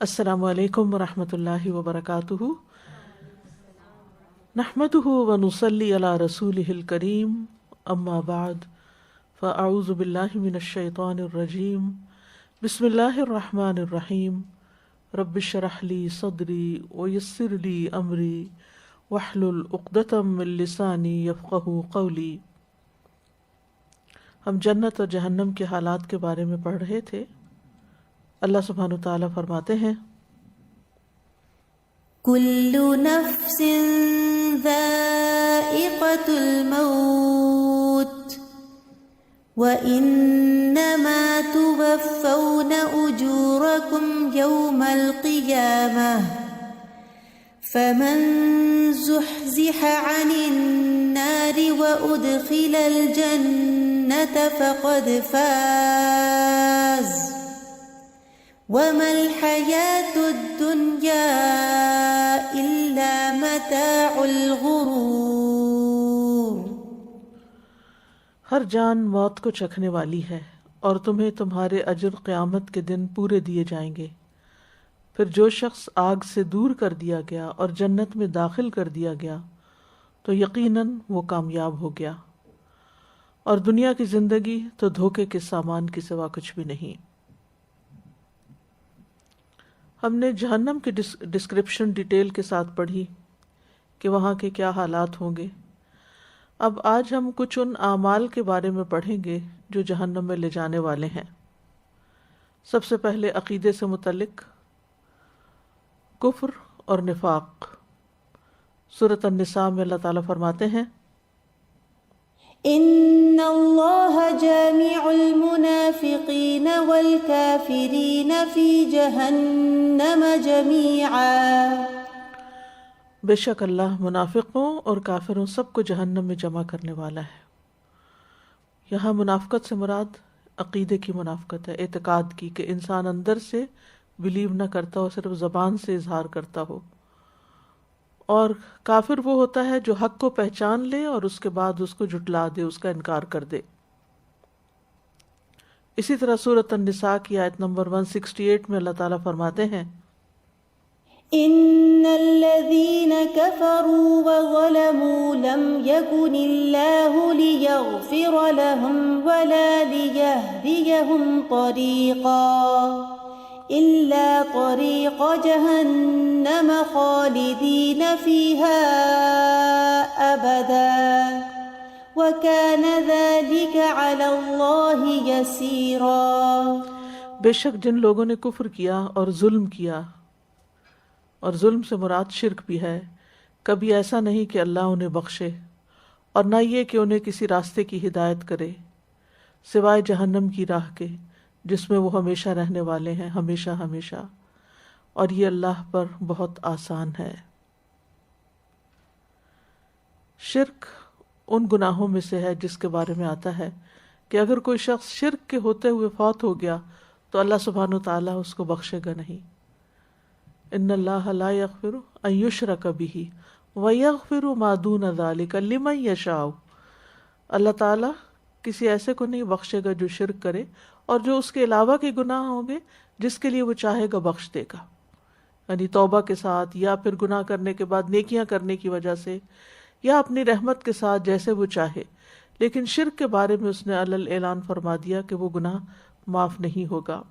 السلام علیکم ورحمۃ اللہ وبرکاتہ، نحمده ونصلی علی رسولہ الکریم، اما بعد فاعوذ باللہ من الشیطان الرجیم، بسم اللہ الرحمن الرحیم، رب اشرح لی صدری ویسر لی امری واحلل عقدۃ من لسانی یفقہوا قولی۔ ہم جنت اور جہنم کے حالات کے بارے میں پڑھ رہے تھے۔ اللہ سبحانہ وتعالیٰ فرماتے ہیں، کل نفس ذائقۃ الموت وإنما توفون أجوركم يوم القيامة فمن زحزح عن النار وأدخل الجنة فقد فاز وَمَا الْحَيَاةُ الدُّنْيَا إِلَّا مَتَاعُ الْغُرُورِ۔ ہر جان موت کو چکھنے والی ہے اور تمہیں تمہارے اجر قیامت کے دن پورے دیے جائیں گے۔ پھر جو شخص آگ سے دور کر دیا گیا اور جنت میں داخل کر دیا گیا تو یقیناً وہ کامیاب ہو گیا، اور دنیا کی زندگی تو دھوکے کے سامان کے سوا کچھ بھی نہیں۔ ہم نے جہنم کی ڈسکرپشن ڈیٹیل کے ساتھ پڑھی کہ وہاں کے کیا حالات ہوں گے۔ اب آج ہم کچھ ان اعمال کے بارے میں پڑھیں گے جو جہنم میں لے جانے والے ہیں۔ سب سے پہلے عقیدے سے متعلق کفر اور نفاق۔ سورۃ النساء میں اللہ تعالیٰ فرماتے ہیں، ان اللہ جامع المنافقین والکافرین فی جہنم جمیعا۔ بے شک اللہ منافقوں اور کافروں سب کو جہنم میں جمع کرنے والا ہے۔ یہاں منافقت سے مراد عقیدے کی منافقت ہے، اعتقاد کی، کہ انسان اندر سے بلیو نہ کرتا ہو، صرف زبان سے اظہار کرتا ہو۔ اور کافر وہ ہوتا ہے جو حق کو پہچان لے اور اس کے بعد اس کو جھٹلا دے، اس کا انکار کر دے۔ اسی طرح سورۃ النساء کی آیت نمبر 168 میں اللہ تعالیٰ فرماتے ہیں، ان الذين كفروا وظلموا لم يكن الله ليغفر لهم ولا ليهديهم طريقا إلا طريق جهنم خالدين فيها أبدا وكان ذلك على الله يسيرا۔ بے شک جن لوگوں نے کفر کیا اور ظلم کیا، اور ظلم سے مراد شرک بھی ہے، کبھی ایسا نہیں کہ اللہ انہیں بخشے، اور نہ یہ کہ انہیں کسی راستے کی ہدایت کرے سوائے جہنم کی راہ کے، جس میں وہ ہمیشہ رہنے والے ہیں، ہمیشہ ہمیشہ، اور یہ اللہ پر بہت آسان ہے۔ شرک ان گناہوں میں سے ہے جس کے بارے میں آتا ہے کہ اگر کوئی شخص شرک کے ہوتے ہوئے فوت ہو گیا تو اللہ سبحانہ وتعالیٰ اس کو بخشے گا نہیں۔ ان اللہ لا یغفر ان یشرک بہ ویغفر ما دون ذلک لمن یشاء۔ اللہ تعالیٰ کسی ایسے کو نہیں بخشے گا جو شرک کرے، اور جو اس کے علاوہ کے گناہ ہوں گے جس کے لیے وہ چاہے گا بخش دے گا، یعنی توبہ کے ساتھ، یا پھر گناہ کرنے کے بعد نیکیاں کرنے کی وجہ سے، یا اپنی رحمت کے ساتھ جیسے وہ چاہے۔ لیکن شرک کے بارے میں اس نے علل اعلان فرما دیا کہ وہ گناہ معاف نہیں ہوگا۔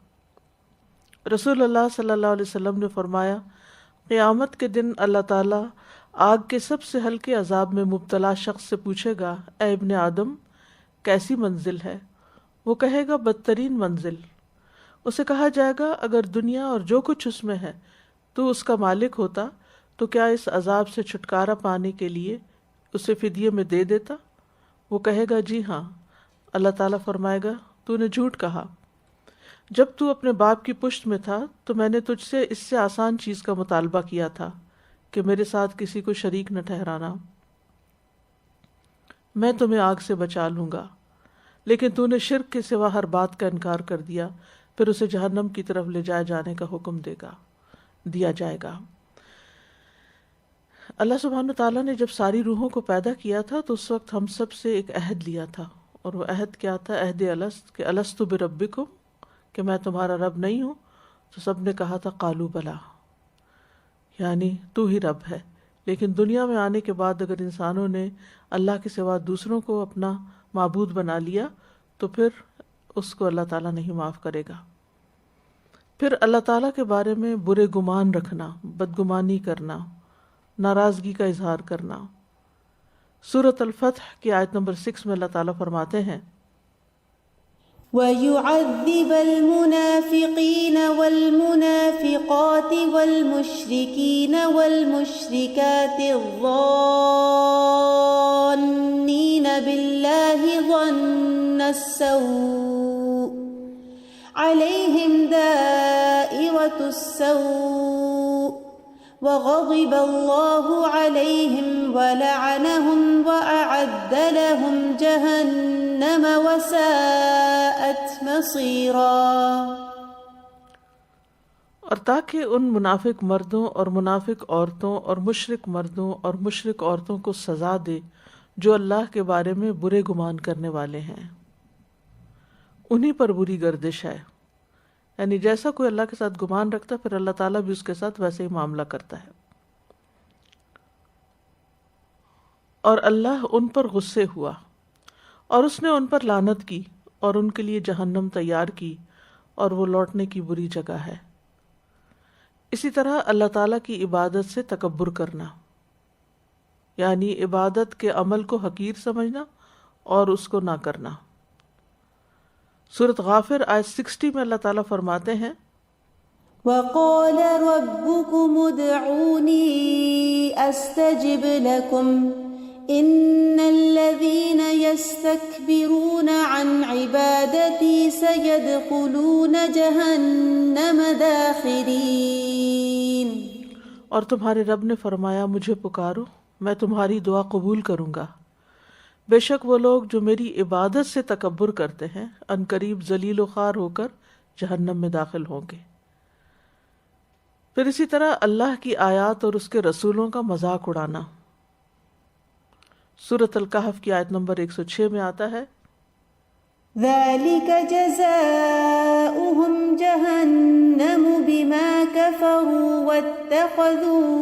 رسول اللہ صلی اللہ علیہ وسلم نے فرمایا، قیامت کے دن اللہ تعالیٰ آگ کے سب سے ہلکے عذاب میں مبتلا شخص سے پوچھے گا، اے ابن آدم کیسی منزل ہے؟ وہ کہے گا بدترین منزل۔ اسے کہا جائے گا اگر دنیا اور جو کچھ اس میں ہے تو اس کا مالک ہوتا تو کیا اس عذاب سے چھٹکارا پانے کے لیے اسے فدیے میں دے دیتا؟ وہ کہے گا جی ہاں۔ اللہ تعالیٰ فرمائے گا، تو نے جھوٹ کہا، جب تو اپنے باپ کی پشت میں تھا تو میں نے تجھ سے اس سے آسان چیز کا مطالبہ کیا تھا کہ میرے ساتھ کسی کو شریک نہ ٹھہرانا، میں تمہیں آگ سے بچا لوں گا، لیکن تو نے شرک کے سوا ہر بات کا انکار کر دیا، پھر اسے جہنم کی طرف لے جائے جانے کا حکم دیا جائے گا۔ اللہ سبحانہ تعالیٰ نے جب ساری روحوں کو پیدا کیا تھا تو اس وقت ہم سب سے ایک عہد لیا تھا، اور وہ عہد کیا تھا؟ عہد الست، کہ الست بربکم، کہ میں تمہارا رب نہیں ہوں؟ تو سب نے کہا تھا قالو بلا، یعنی تو ہی رب ہے. لیکن دنیا میں آنے کے بعد اگر انسانوں نے اللہ کے سوا دوسروں کو اپنا معبود بنا لیا تو پھر اس کو اللہ تعالیٰ نہیں معاف کرے گا. پھر اللہ تعالیٰ کے بارے میں برے گمان رکھنا، بدگمانی کرنا، ناراضگی کا اظہار کرنا. سورۃ الفتح کی آیت نمبر 6 میں اللہ تعالیٰ فرماتے ہیں وَيُعَذِّبَ الْمُنَافِقِينَ وَالْمُنَافِقَاتِ وَالْمُشْرِكِينَ وَالْمُشْرِكَاتِ الظَّانِّينَ بِاللَّهِ ظَنَّ السَّوْءِ عَلَيْهِمْ دَائِرَةُ السَّوْءِ وَغَضِبَ اللَّهُ عَلَيْهِمْ وَلَعَنَهُمْ وَأَعَدَّ لَهُمْ جَهَنَّمَ وَسَاءَتْ مَصِيرًا. اور تاکہ ان منافق مردوں اور منافق عورتوں اور مشرک مردوں اور مشرک عورتوں کو سزا دے جو اللہ کے بارے میں برے گمان کرنے والے ہیں. انہی پر بری گردش ہے، یعنی جیسا کوئی اللہ کے ساتھ گمان رکھتا ہے پھر اللہ تعالیٰ بھی اس کے ساتھ ویسے ہی معاملہ کرتا ہے. اور اللہ ان پر غصے ہوا اور اس نے ان پر لعنت کی اور ان کے لیے جہنم تیار کی اور وہ لوٹنے کی بری جگہ ہے. اسی طرح اللہ تعالیٰ کی عبادت سے تکبر کرنا، یعنی عبادت کے عمل کو حقیر سمجھنا اور اس کو نہ کرنا. سورۃ غافر آیت 60 میں اللہ تعالیٰ فرماتے ہیں وَقَالَ رَبُّكُمُ ادْعُونِي أَسْتَجِبْ لَكُمْ إِنَّ الَّذِينَ يَسْتَكْبِرُونَ عَنْ عِبَادَتِي سَيَدْخُلُونَ جَهَنَّمَ دَاخِرِينَ. اور تمہارے رب نے فرمایا مجھے پکارو میں تمہاری دعا قبول کروں گا. بے شک وہ لوگ جو میری عبادت سے تکبر کرتے ہیں ان قریب ذلیل و خوار ہو کر جہنم میں داخل ہوں گے. پھر اسی طرح اللہ کی آیات اور اس کے رسولوں کا مذاق اڑانا. سورۃ الکہف کی آیت نمبر 106 میں آتا ہے ذَلِكَ جَزَاؤُهُمْ جَهَنَّمُ بِمَا كَفَرُوا وَاتَّخَذُوا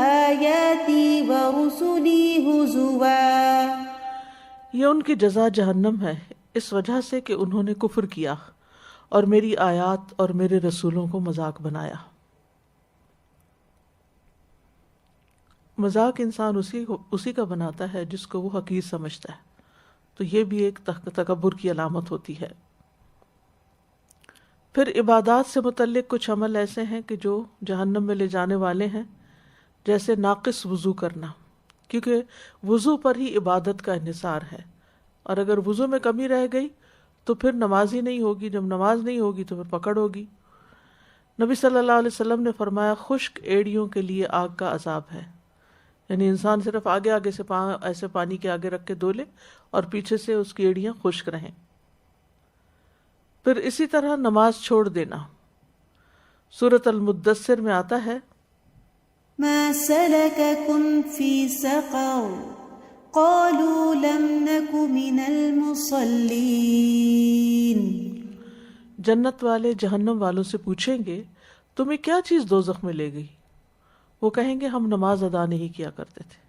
آيَاتِي وَرُسُلِي هُزُوًا. یہ ان کی جزا جہنم ہے اس وجہ سے کہ انہوں نے کفر کیا اور میری آیات اور میرے رسولوں کو مذاق بنایا. مذاق انسان اسی کا بناتا ہے جس کو وہ حقیر سمجھتا ہے، تو یہ بھی ایک تکبر کی علامت ہوتی ہے. پھر عبادات سے متعلق کچھ عمل ایسے ہیں کہ جو جہنم میں لے جانے والے ہیں، جیسے ناقص وضو کرنا، کیونکہ وضو پر ہی عبادت کا انحصار ہے، اور اگر وضو میں کمی رہ گئی تو پھر نماز ہی نہیں ہوگی، جب نماز نہیں ہوگی تو پھر پکڑ ہوگی. نبی صلی اللہ علیہ وسلم نے فرمایا خشک ایڑیوں کے لیے آگ کا عذاب ہے، یعنی انسان صرف آگے آگے سے ایسے پانی کے آگے رکھ کے دھو لے اور پیچھے سے اس کی ایڑیاں خشک رہیں. پھر اسی طرح نماز چھوڑ دینا. سورۃ المدثر میں آتا ہے ما سلككم في سقر قالوا لم نك من المصلين. جنت والے جہنم والوں سے پوچھیں گے تمہیں کیا چیز دوزخ میں لے گئی؟ وہ کہیں گے ہم نماز ادا نہیں کیا کرتے تھے.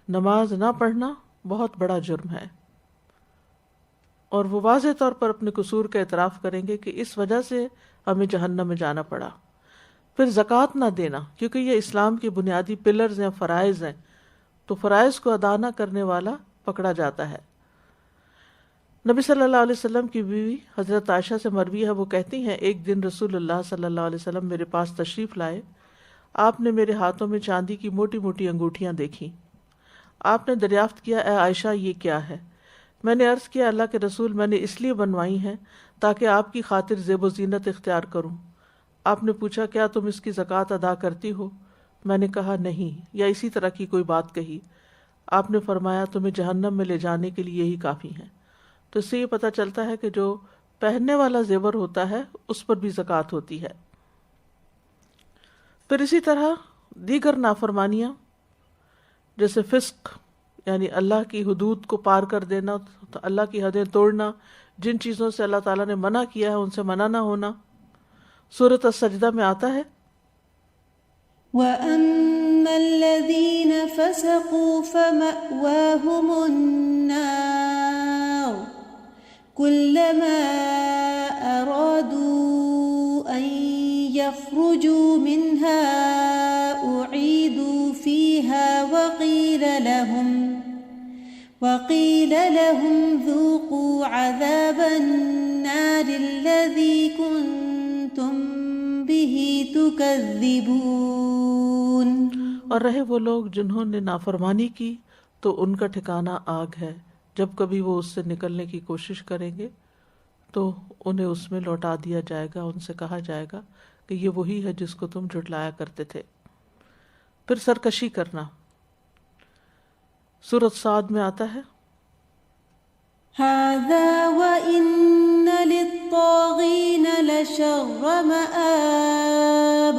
نماز نہ پڑھنا بہت بڑا جرم ہے، اور وہ واضح طور پر اپنے قصور کا اعتراف کریں گے کہ اس وجہ سے ہمیں جہنم میں جانا پڑا. پھر زکوٰۃ نہ دینا، کیونکہ یہ اسلام کی بنیادی پلرز ہیں، فرائض ہیں، تو فرائض کو ادا نہ کرنے والا پکڑا جاتا ہے. نبی صلی اللہ علیہ وسلم کی بیوی حضرت عائشہ سے مروی ہے، وہ کہتی ہیں ایک دن رسول اللہ صلی اللہ علیہ وسلم میرے پاس تشریف لائے. آپ نے میرے ہاتھوں میں چاندی کی موٹی موٹی انگوٹھیاں دیکھیں. آپ نے دریافت کیا اے عائشہ یہ کیا ہے؟ میں نے عرض کیا اللہ کے رسول میں نے اس لیے بنوائی ہیں تاکہ آپ کی خاطر زیب و زینت اختیار کروں. آپ نے پوچھا کیا تم اس کی زکوٰۃ ادا کرتی ہو؟ میں نے کہا نہیں، یا اسی طرح کی کوئی بات کہی. آپ نے فرمایا تمہیں جہنم میں لے جانے کے لیے یہی کافی ہیں. تو اس سے یہ پتہ چلتا ہے کہ جو پہننے والا زیور ہوتا ہے اس پر بھی زکوٰۃ ہوتی ہے. پھر اسی طرح دیگر نافرمانیاں جیسے فسق، یعنی اللہ کی حدود کو پار کر دینا، اللہ کی حدیں توڑنا، جن چیزوں سے اللہ تعالیٰ نے منع کیا ہے ان سے منع نہ ہونا. سورۃ السجدہ میں آتا ہے وَأَمَّا الَّذِينَ فَسَقُوا فَمَأْوَاهُمُ النَّارُ كُلَّمَا أَرَادُوا أَن يَخْرُجُوا مِنْهَا أُعِيدُوا فِيهَا وَقِيلَ لَهُمْ ذُوقُوا عَذَابَ النَّارِ الَّذِي كُنْتُمْ بِهِ تُكَذِّبُونَ۔ اور رہے وہ لوگ جنہوں نے نافرمانی کی تو ان کا ٹھکانہ آگ ہے، جب کبھی وہ اس سے نکلنے کی کوشش کریں گے تو انہیں اس میں لوٹا دیا جائے گا، ان سے کہا جائے گا کہ یہ وہی ہے جس کو تم جھٹلایا کرتے تھے۔ پھر سرکشی کرنا، سورۃ صاد میں آتا ہے هَذَا وَإِنَّ لِلطَّاغِينَ لَشَرَّ مَآبٍ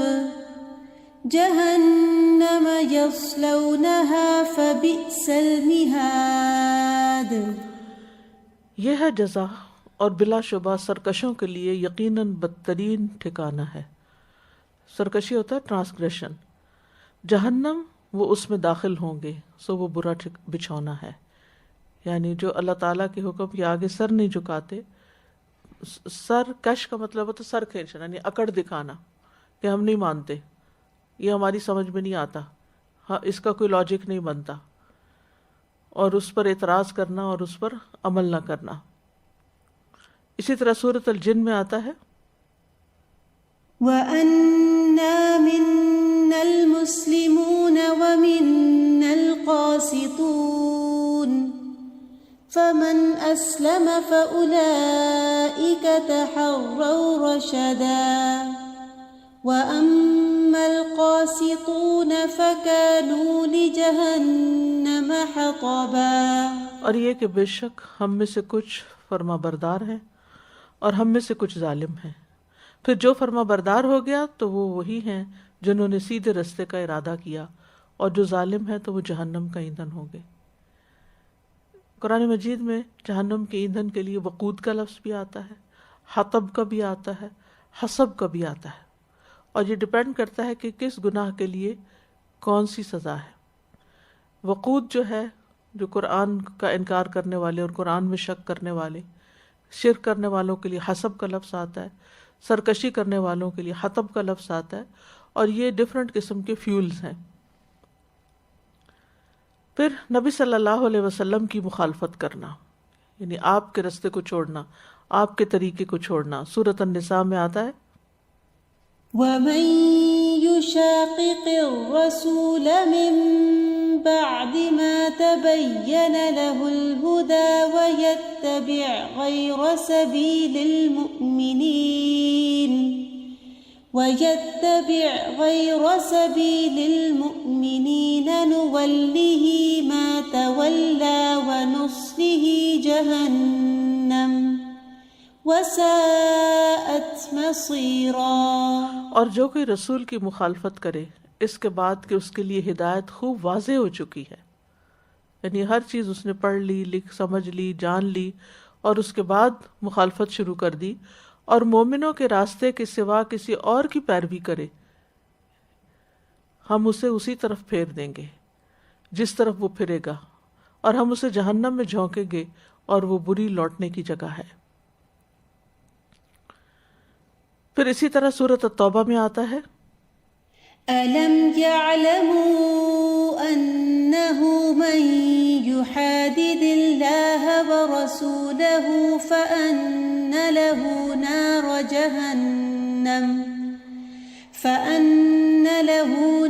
جَهَنَّمَ يَصْلَوْنَهَا فَبِئْسَ الْمِهَادُ۔ یہ ہے جزا، اور بلا شبہ سرکشوں کے لیے یقیناً بدترین ٹھکانہ ہے۔ سرکشی ہوتا ہے ٹرانسگریشن، جہنم وہ اس میں داخل ہوں گے، سو وہ برا بچھونا ہے۔ یعنی جو اللہ تعالیٰ کے حکم کے آگے سر نہیں جھکاتے، سر کش کا مطلب ہوتا ہے سر کھینچنا، یعنی اکڑ دکھانا کہ ہم نہیں مانتے، یہ ہماری سمجھ میں نہیں آتا، ہاں اس کا کوئی لاجک نہیں بنتا، اور اس پر اعتراض کرنا اور اس پر عمل نہ کرنا۔ اسی طرح سورۃ الجن میں آتا ہے وَأَنَّا مِنَّا الْمُسْلِمُونَ وَمِنَّا الْقَاسِطُونَ فَمَنْ أَسْلَمَ فَأُولَئِكَ تَحَرَّوْا رَشَدًا وَأَمَّا الْقَاسِطُونَ فَكَانُوا لِجَهَنَّمَ حَطَبًا۔ اور یہ کہ بے شک ہم میں سے کچھ فرما بردار ہیں اور ہم میں سے کچھ ظالم ہیں، پھر جو فرما بردار ہو گیا تو وہ وہی ہیں جنہوں نے سیدھے رستے کا ارادہ کیا، اور جو ظالم ہے تو وہ جہنم کا ایندھن ہوں گے۔ قرآن مجید میں جہنم کے ایندھن کے لیے وقود کا لفظ بھی آتا ہے، حطب کا بھی آتا ہے، حسب کا بھی آتا ہے، اور یہ ڈپینڈ کرتا ہے کہ کس گناہ کے لیے کون سی سزا ہے۔ وقود جو ہے، جو قرآن کا انکار کرنے والے اور قرآن میں شک کرنے والے، شرک کرنے والوں کے لیے حسب کا لفظ آتا ہے، سرکشی کرنے والوں کے لیے حطب کا لفظ آتا ہے، اور یہ ڈفرینٹ قسم کے فیولز ہیں۔ پھر نبی صلی اللہ علیہ وسلم کی مخالفت کرنا، یعنی آپ کے رستے کو چھوڑنا، آپ کے طریقے کو چھوڑنا، سورۃ النساء میں آتا ہے وَمَن يُشَاقِقِ الرَّسُولَ مِن بَعْدِ مَا تَبَيَّنَ لَهُ الْهُدَى وَيَتَّبِعْ غَيْرَ سَبِيلِ الْمُؤْمِنِينَ نُوَلِّهِ مَا تَوَلَّى وَنُصْلِهِ جَهَنَّمَ وَسَاءَتْ مَصِيرًا۔ اور جو کوئی رسول کی مخالفت کرے اس کے بعد کہ اس کے لیے ہدایت خوب واضح ہو چکی ہے، یعنی ہر چیز اس نے پڑھ لی، سمجھ لی، جان لی، اور اس کے بعد مخالفت شروع کر دی، اور مومنوں کے راستے کے سوا کسی اور کی پیروی کرے، ہم اسے اسی طرف پھیر دیں گے جس طرف وہ پھرے گا، اور ہم اسے جہنم میں جھونکیں گے، اور وہ بری لوٹنے کی جگہ ہے۔ پھر اسی طرح سورۃ التوبہ میں آتا ہے أَلَمْ يَعْلَمُوا أَنَّهُ مَن يُحَادِدِ اللَّهَ وَرَسُولَهُ فَأَنَّ لَهُ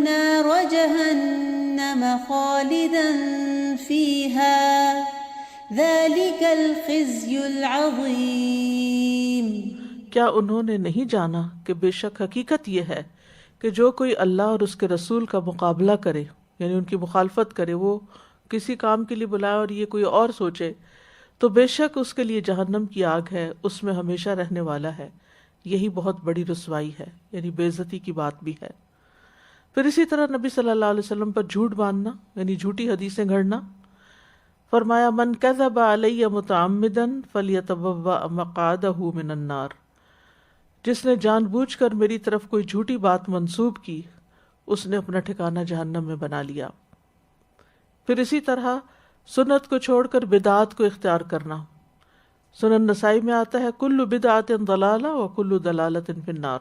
نَارَ جَهَنَّمَ خَالِدًا فِيهَا ذَلِكَ الْخِزْيُ الْعَظِيمُ۔ کیا انہوں نے نہیں جانا کہ بے شک حقیقت یہ ہے کہ جو کوئی اللہ اور اس کے رسول کا مقابلہ کرے، یعنی ان کی مخالفت کرے، وہ کسی کام کے لیے بلائے اور یہ کوئی اور سوچے، تو بے شک اس کے لیے جہنم کی آگ ہے، اس میں ہمیشہ رہنے والا ہے، یہی بہت بڑی رسوائی ہے، یعنی بے عزتی کی بات بھی ہے۔ پھر اسی طرح نبی صلی اللہ علیہ وسلم پر جھوٹ باندھنا، یعنی جھوٹی حدیثیں گھڑنا، فرمایا من کذب علی متعمدا فلیتبوأ مقعدہ من النار، جس نے جان بوجھ کر میری طرف کوئی جھوٹی بات منسوب کی اس نے اپنا ٹھکانہ جہنم میں بنا لیا۔ پھر اسی طرح سنت کو چھوڑ کر بدعات کو اختیار کرنا۔ سنن نسائی میں آتا ہے کل بدعت ضلالہ و کل ضلالۃ فی النار۔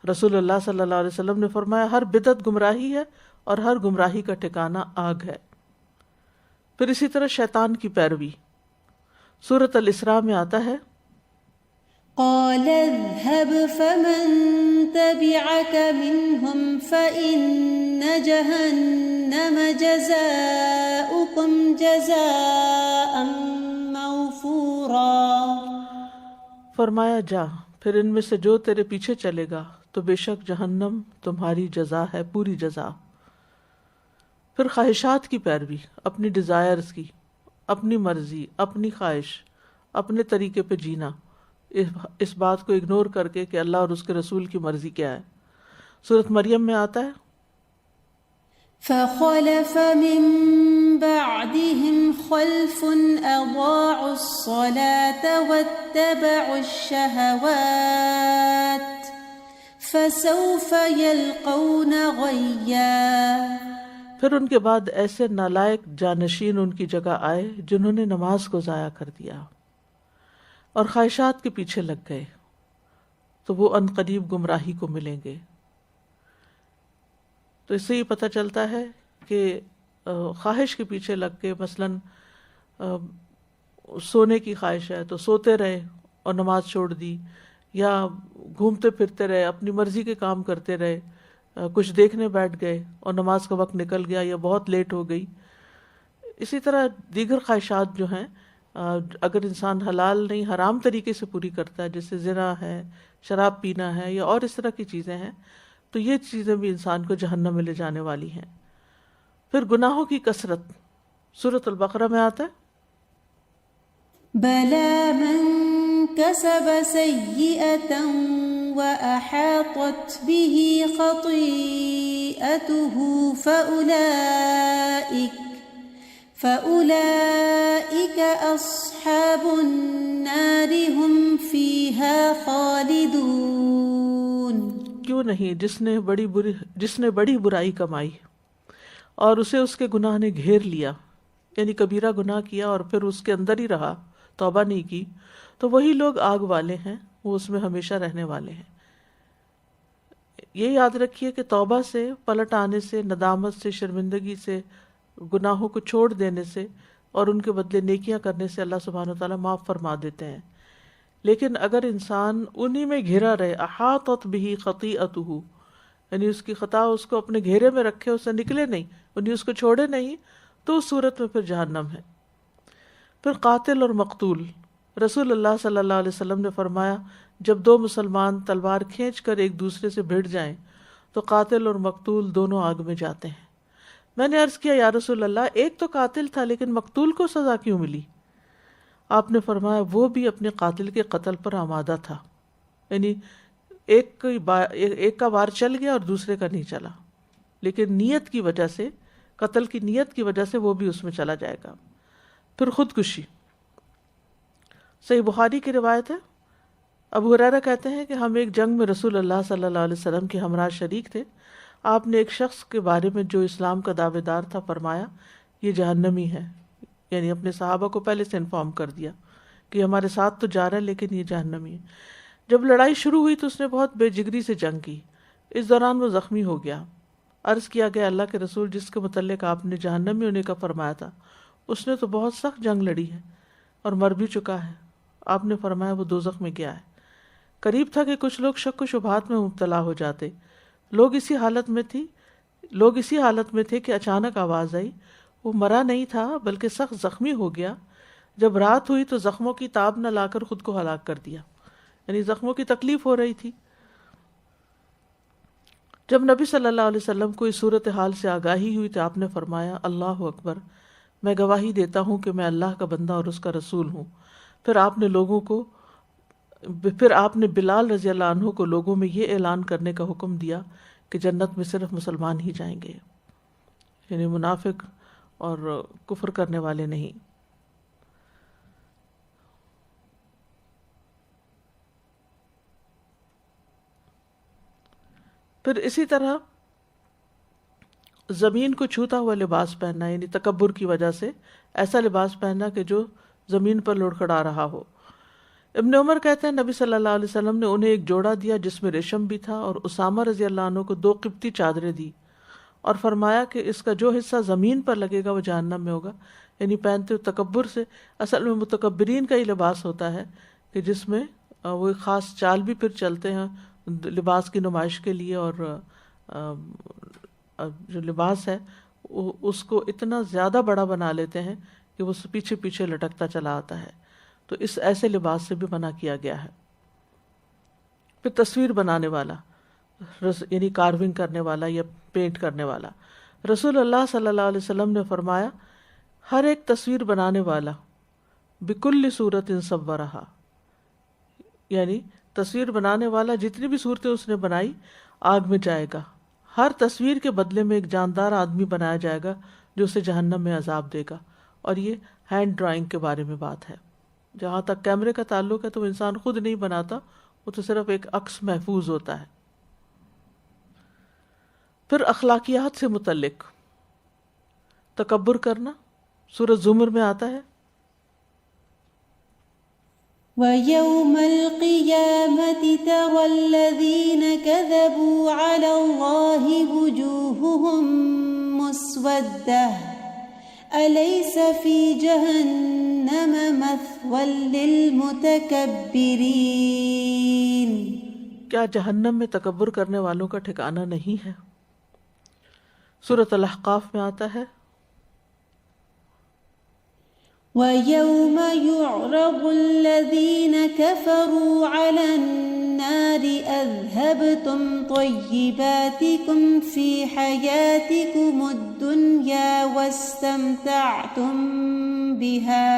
رسول اللہ صلی اللہ علیہ وسلم نے فرمایا ہر بدعت گمراہی ہے اور ہر گمراہی کا ٹھکانہ آگ ہے۔ پھر اسی طرح شیطان کی پیروی، سورۃ الاسراء میں آتا ہے قال اذهب فمن تبعك منهم فإن جهنم جزاؤكم جزاء موفورا۔ فرمایا جا، پھر ان میں سے جو تیرے پیچھے چلے گا تو بے شک جہنم تمہاری جزا ہے، پوری جزا۔ پھر خواہشات کی پیروی، اپنی ڈیزائرز کی، اپنی مرضی، اپنی خواہش، اپنے طریقے پہ جینا، اس بات کو اگنور کر کے کہ اللہ اور اس کے رسول کی مرضی کیا ہے۔ سورۃ مریم میں آتا ہے فخلف من بعدهم خلف أضاعوا الصلاة واتبعوا الشهوات فسوف يلقون غيا۔ پھر ان کے بعد ایسے نالائق جانشین ان کی جگہ آئے جنہوں نے نماز کو ضائع کر دیا اور خواہشات کے پیچھے لگ گئے، تو وہ عنقریب گمراہی کو ملیں گے۔ تو اس سے یہ پتہ چلتا ہے کہ خواہش کے پیچھے لگ کے، مثلاً سونے کی خواہش ہے تو سوتے رہے اور نماز چھوڑ دی، یا گھومتے پھرتے رہے، اپنی مرضی کے کام کرتے رہے، کچھ دیکھنے بیٹھ گئے اور نماز کا وقت نکل گیا یا بہت لیٹ ہو گئی۔ اسی طرح دیگر خواہشات جو ہیں اگر انسان حلال نہیں حرام طریقے سے پوری کرتا ہے، جیسے زنا ہے، شراب پینا ہے یا اور اس طرح کی چیزیں ہیں، تو یہ چیزیں بھی انسان کو جہنم میں لے جانے والی ہیں۔ پھر گناہوں کی کثرت، سورۃ البقرہ میں آتا ہے بلى من كسب سيئة وأحاطت به خطيئته فأولئك أصحاب النار هم فيها خالدون۔ کیوں نہیں جس نے بڑی برائی کمائی اور اسے اس کے گناہ نے گھیر لیا، یعنی کبیرہ گناہ کیا اور پھر اس کے اندر ہی رہا، توبہ نہیں کی، تو وہی لوگ آگ والے ہیں، وہ اس میں ہمیشہ رہنے والے ہیں۔ یہ یاد رکھیے کہ توبہ سے، پلٹ آنے سے، ندامت سے، شرمندگی سے، گناہوں کو چھوڑ دینے سے اور ان کے بدلے نیکیاں کرنے سے اللہ سبحانہ وتعالیٰ معاف فرما دیتے ہیں۔ لیکن اگر انسان انہی میں گھرا رہے، احاطت به خطیئته، یعنی اس کی خطا اس کو اپنے گھیرے میں رکھے، اس سے نکلے نہیں، انہی اس کو چھوڑے نہیں، تو اس صورت میں پھر جہنم ہے۔ پھر قاتل اور مقتول، رسول اللہ صلی اللہ علیہ وسلم نے فرمایا جب دو مسلمان تلوار کھینچ کر ایک دوسرے سے بھڑ جائیں تو قاتل اور مقتول دونوں آگ میں جاتے ہیں۔ میں نے عرض کیا یا رسول اللہ، ایک تو قاتل تھا لیکن مقتول کو سزا کیوں ملی؟ آپ نے فرمایا وہ بھی اپنے قاتل کے قتل پر آمادہ تھا، یعنی ایک کا وار چل گیا اور دوسرے کا نہیں چلا، لیکن نیت کی وجہ سے، قتل کی نیت کی وجہ سے وہ بھی اس میں چلا جائے گا۔ پھر خودکشی، صحیح بخاری کی روایت ہے، ابو ہریرہ کہتے ہیں کہ ہم ایک جنگ میں رسول اللہ صلی اللہ علیہ وسلم کے ہمراہ شریک تھے۔ آپ نے ایک شخص کے بارے میں جو اسلام کا دعوے دار تھا فرمایا یہ جہنمی ہے، یعنی اپنے صحابہ کو پہلے سے انفارم کر دیا کہ ہمارے ساتھ تو جا رہا ہے لیکن یہ جہنمی ہے۔ جب لڑائی شروع ہوئی تو اس نے بہت بے جگری سے جنگ کی، اس دوران وہ زخمی ہو گیا۔ عرض کیا گیا اللہ کے رسول جس کے متعلق آپ نے جہنمی ہونے کا فرمایا تھا اس نے تو بہت سخت جنگ لڑی ہے اور مر بھی چکا ہے۔ آپ نے فرمایا وہ دوزخ میں گیا ہے۔ قریب تھا کہ کچھ لوگ شک و شبہات میں مبتلا ہو جاتے۔ لوگ اسی حالت میں تھے کہ اچانک آواز آئی، وہ مرا نہیں تھا بلکہ سخت زخمی ہو گیا۔ جب رات ہوئی تو زخموں کی تاب نہ لا کر خود کو ہلاک کر دیا، یعنی زخموں کی تکلیف ہو رہی تھی۔ جب نبی صلی اللہ علیہ وسلم کو اس صورتحال سے آگاہی ہوئی تو آپ نے فرمایا اللہ اکبر، میں گواہی دیتا ہوں کہ میں اللہ کا بندہ اور اس کا رسول ہوں۔ پھر آپ نے بلال رضی اللہ عنہ کو لوگوں میں یہ اعلان کرنے کا حکم دیا کہ جنت میں صرف مسلمان ہی جائیں گے، یعنی منافق اور کفر کرنے والے نہیں۔ پھر اسی طرح زمین کو چھوتا ہوا لباس پہننا، یعنی تکبر کی وجہ سے ایسا لباس پہننا کہ جو زمین پر لڑکھڑا رہا ہو۔ ابن عمر کہتے ہیں نبی صلی اللہ علیہ وسلم نے انہیں ایک جوڑا دیا جس میں ریشم بھی تھا، اور اسامہ رضی اللہ عنہ کو 2 قبطی چادریں دی، اور فرمایا کہ اس کا جو حصہ زمین پر لگے گا وہ جہنم میں ہوگا، یعنی پہنتے ہوئے تکبر سے۔ اصل میں متکبرین کا ہی لباس ہوتا ہے کہ جس میں وہ ایک خاص چال بھی پھر چلتے ہیں لباس کی نمائش کے لیے، اور جو لباس ہے اس کو اتنا زیادہ بڑا بنا لیتے ہیں کہ وہ پیچھے پیچھے لٹکتا چلا آتا ہے، تو اس ایسے لباس سے بھی منع کیا گیا ہے۔ پھر تصویر بنانے والا، یعنی کارونگ کرنے والا یا پینٹ کرنے والا، رسول اللہ صلی اللہ علیہ وسلم نے فرمایا ہر ایک تصویر بنانے والا بکل صورت صورہا، یعنی تصویر بنانے والا جتنی بھی صورتیں اس نے بنائی آگ میں جائے گا، ہر تصویر کے بدلے میں ایک جاندار آدمی بنایا جائے گا جو اسے جہنم میں عذاب دے گا۔ اور یہ ہینڈ ڈرائنگ کے بارے میں بات ہے۔ جہاں تک کیمرے کا تعلق ہے تو وہ انسان خود نہیں بناتا، وہ تو صرف ایک عکس محفوظ ہوتا ہے۔ پھر اخلاقیات سے متعلق تکبر کرنا سورۃ زمر میں آتا ہے، وَيَوْمَ الْقِيَامَةِ تَرَى الَّذِينَ كَذَبُوا عَلَى اللَّهِ وُجُوهُهُمْ مُسْوَدَّةٌ أَلَيْسَ فِي جَهَنَّمَ مَثْوًى لِّلْمُتَكَبِّرِينَ، کیا جہنم میں تکبر کرنے والوں کا ٹھکانہ نہیں ہے؟ سورۃ الاحقاف میں آتا ہے، وَيَوْمَ يُعْرَضُ الَّذِينَ كَفَرُوا عَلَى النَّارِ أَذْهَبْتُمْ طَيِّبَاتِكُمْ فِي حَيَاتِكُمُ الدُّنْيَا وَاسْتَمْتَعْتُمْ بِهَا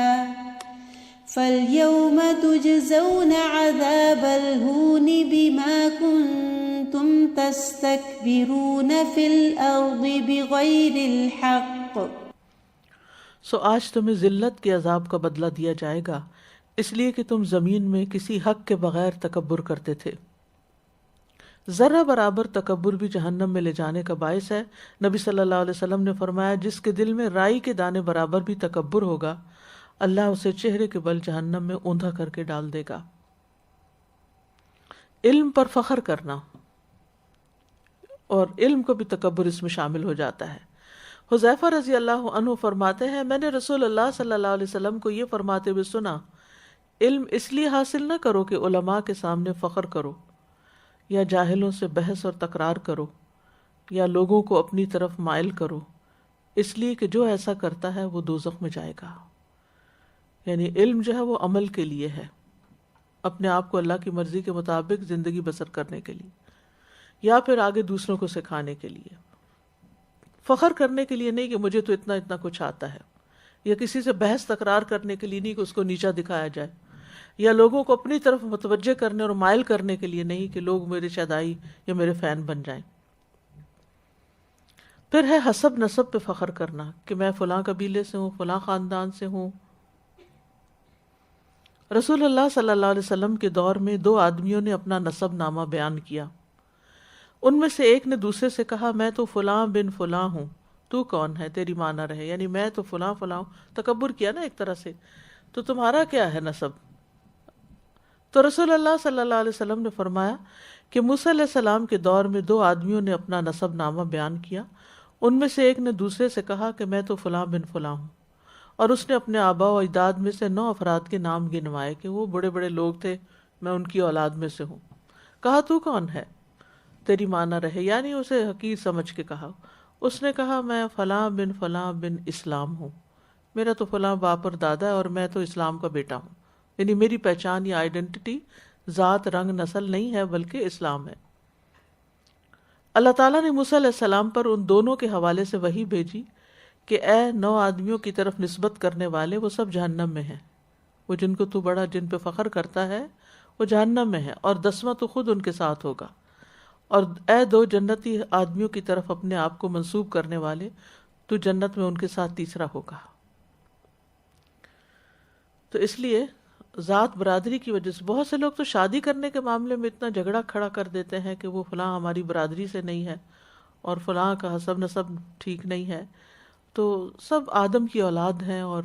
فَالْيَوْمَ تُجْزَوْنَ عَذَابَ الْهُونِ بِمَا كُنتُمْ تَسْتَكْبِرُونَ فِي الْأَرْضِ بِغَيْرِ الْحَقِّ، سو آج تمہیں ذلت کے عذاب کا بدلہ دیا جائے گا اس لیے کہ تم زمین میں کسی حق کے بغیر تکبر کرتے تھے۔ ذرہ برابر تکبر بھی جہنم میں لے جانے کا باعث ہے۔ نبی صلی اللہ علیہ وسلم نے فرمایا جس کے دل میں رائی کے دانے برابر بھی تکبر ہوگا اللہ اسے چہرے کے بل جہنم میں اوندھا کر کے ڈال دے گا۔ علم پر فخر کرنا، اور علم کو بھی تکبر اس میں شامل ہو جاتا ہے۔ حذیفہ رضی اللہ عنہ فرماتے ہیں میں نے رسول اللہ صلی اللہ علیہ وسلم کو یہ فرماتے ہوئے سنا، علم اس لیے حاصل نہ کرو کہ علماء کے سامنے فخر کرو، یا جاہلوں سے بحث اور تکرار کرو، یا لوگوں کو اپنی طرف مائل کرو، اس لیے کہ جو ایسا کرتا ہے وہ دوزخ میں جائے گا۔ یعنی علم جو ہے وہ عمل کے لیے ہے، اپنے آپ کو اللہ کی مرضی کے مطابق زندگی بسر کرنے کے لیے، یا پھر آگے دوسروں کو سکھانے کے لیے، فخر کرنے کے لیے نہیں کہ مجھے تو اتنا اتنا کچھ آتا ہے، یا کسی سے بحث تکرار کرنے کے لیے نہیں کہ اس کو نیچا دکھایا جائے، یا لوگوں کو اپنی طرف متوجہ کرنے اور مائل کرنے کے لیے نہیں کہ لوگ میرے شیدائی یا میرے فین بن جائیں۔ پھر ہے حسب نسب پہ فخر کرنا کہ میں فلاں قبیلے سے ہوں، فلاں خاندان سے ہوں۔ رسول اللہ صلی اللہ علیہ وسلم کے دور میں 2 آدمیوں نے اپنا نسب نامہ بیان کیا۔ ان میں سے ایک نے دوسرے سے کہا میں تو فلاں بن فلاں ہوں، تو کون ہے؟ تیری ماں نہ رہے، یعنی میں تو فلاں فلاں ہوں، تکبر کیا نا ایک طرح سے، تو تمہارا کیا ہے نسب؟ تو رسول اللہ صلی اللہ علیہ وسلم نے فرمایا کہ موسیٰ علیہ السلام کے دور میں 2 آدمیوں نے اپنا نسب نامہ بیان کیا۔ ان میں سے ایک نے دوسرے سے کہا کہ میں تو فلاں بن فلاں ہوں، اور اس نے اپنے آباء و اجداد میں سے 9 افراد کے نام گنوائے کہ وہ بڑے بڑے لوگ تھے، میں ان کی اولاد میں سے ہوں۔ کہا تو کون ہے؟ تیری ماں نہ رہے، یعنی اسے حقیر سمجھ کے کہا۔ اس نے کہا میں فلاں بن اسلام ہوں، میرا تو فلاں باپ اور دادا ہے اور میں تو اسلام کا بیٹا ہوں، یعنی میری پہچان یا آئیڈینٹی ذات رنگ نسل نہیں ہے بلکہ اسلام ہے۔ اللہ تعالیٰ نے موسیٰ علیہ السلام پر ان دونوں کے حوالے سے وحی بھیجی کہ اے 9 آدمیوں کی طرف نسبت کرنے والے وہ سب جہنم میں ہیں، وہ جن کو تو بڑا جن پہ فخر کرتا ہے وہ جہنم میں ہے، اور 10واں تو خود ان کے ساتھ ہوگا۔ اور اے 2 جنتی آدمیوں کی طرف اپنے آپ کو منسوب کرنے والے، تو جنت میں ان کے ساتھ تیسرا ہوگا۔ تو اس لیے ذات برادری کی وجہ سے بہت سے لوگ تو شادی کرنے کے معاملے میں اتنا جھگڑا کھڑا کر دیتے ہیں کہ وہ فلاں ہماری برادری سے نہیں ہے اور فلاں کا حسب نسب ٹھیک نہیں ہے. تو سب آدم کی اولاد ہیں اور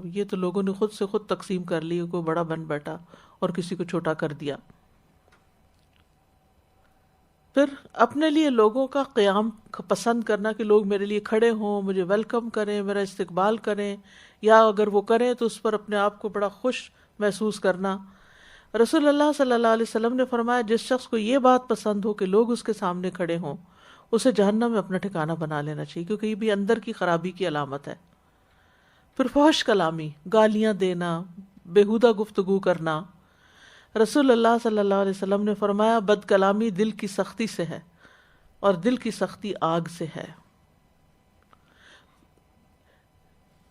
یہ تو لوگوں نے خود سے خود تقسیم کر لی, کوئی بڑا بن بیٹھا اور کسی کو چھوٹا کر دیا. پھر اپنے لیے لوگوں کا قیام پسند کرنا کہ لوگ میرے لیے کھڑے ہوں, مجھے ویلکم کریں, میرا استقبال کریں, یا اگر وہ کریں تو اس پر اپنے آپ کو بڑا خوش محسوس کرنا. رسول اللہ صلی اللہ علیہ وسلم نے فرمایا جس شخص کو یہ بات پسند ہو کہ لوگ اس کے سامنے کھڑے ہوں اسے جہنم میں اپنا ٹھکانہ بنا لینا چاہیے, کیونکہ یہ بھی اندر کی خرابی کی علامت ہے. پھر فحش کلامی, گالیاں دینا, بیہودہ گفتگو کرنا. رسول اللہ صلی اللہ علیہ وسلم نے فرمایا بد کلامی دل کی سختی سے ہے اور دل کی سختی آگ سے ہے.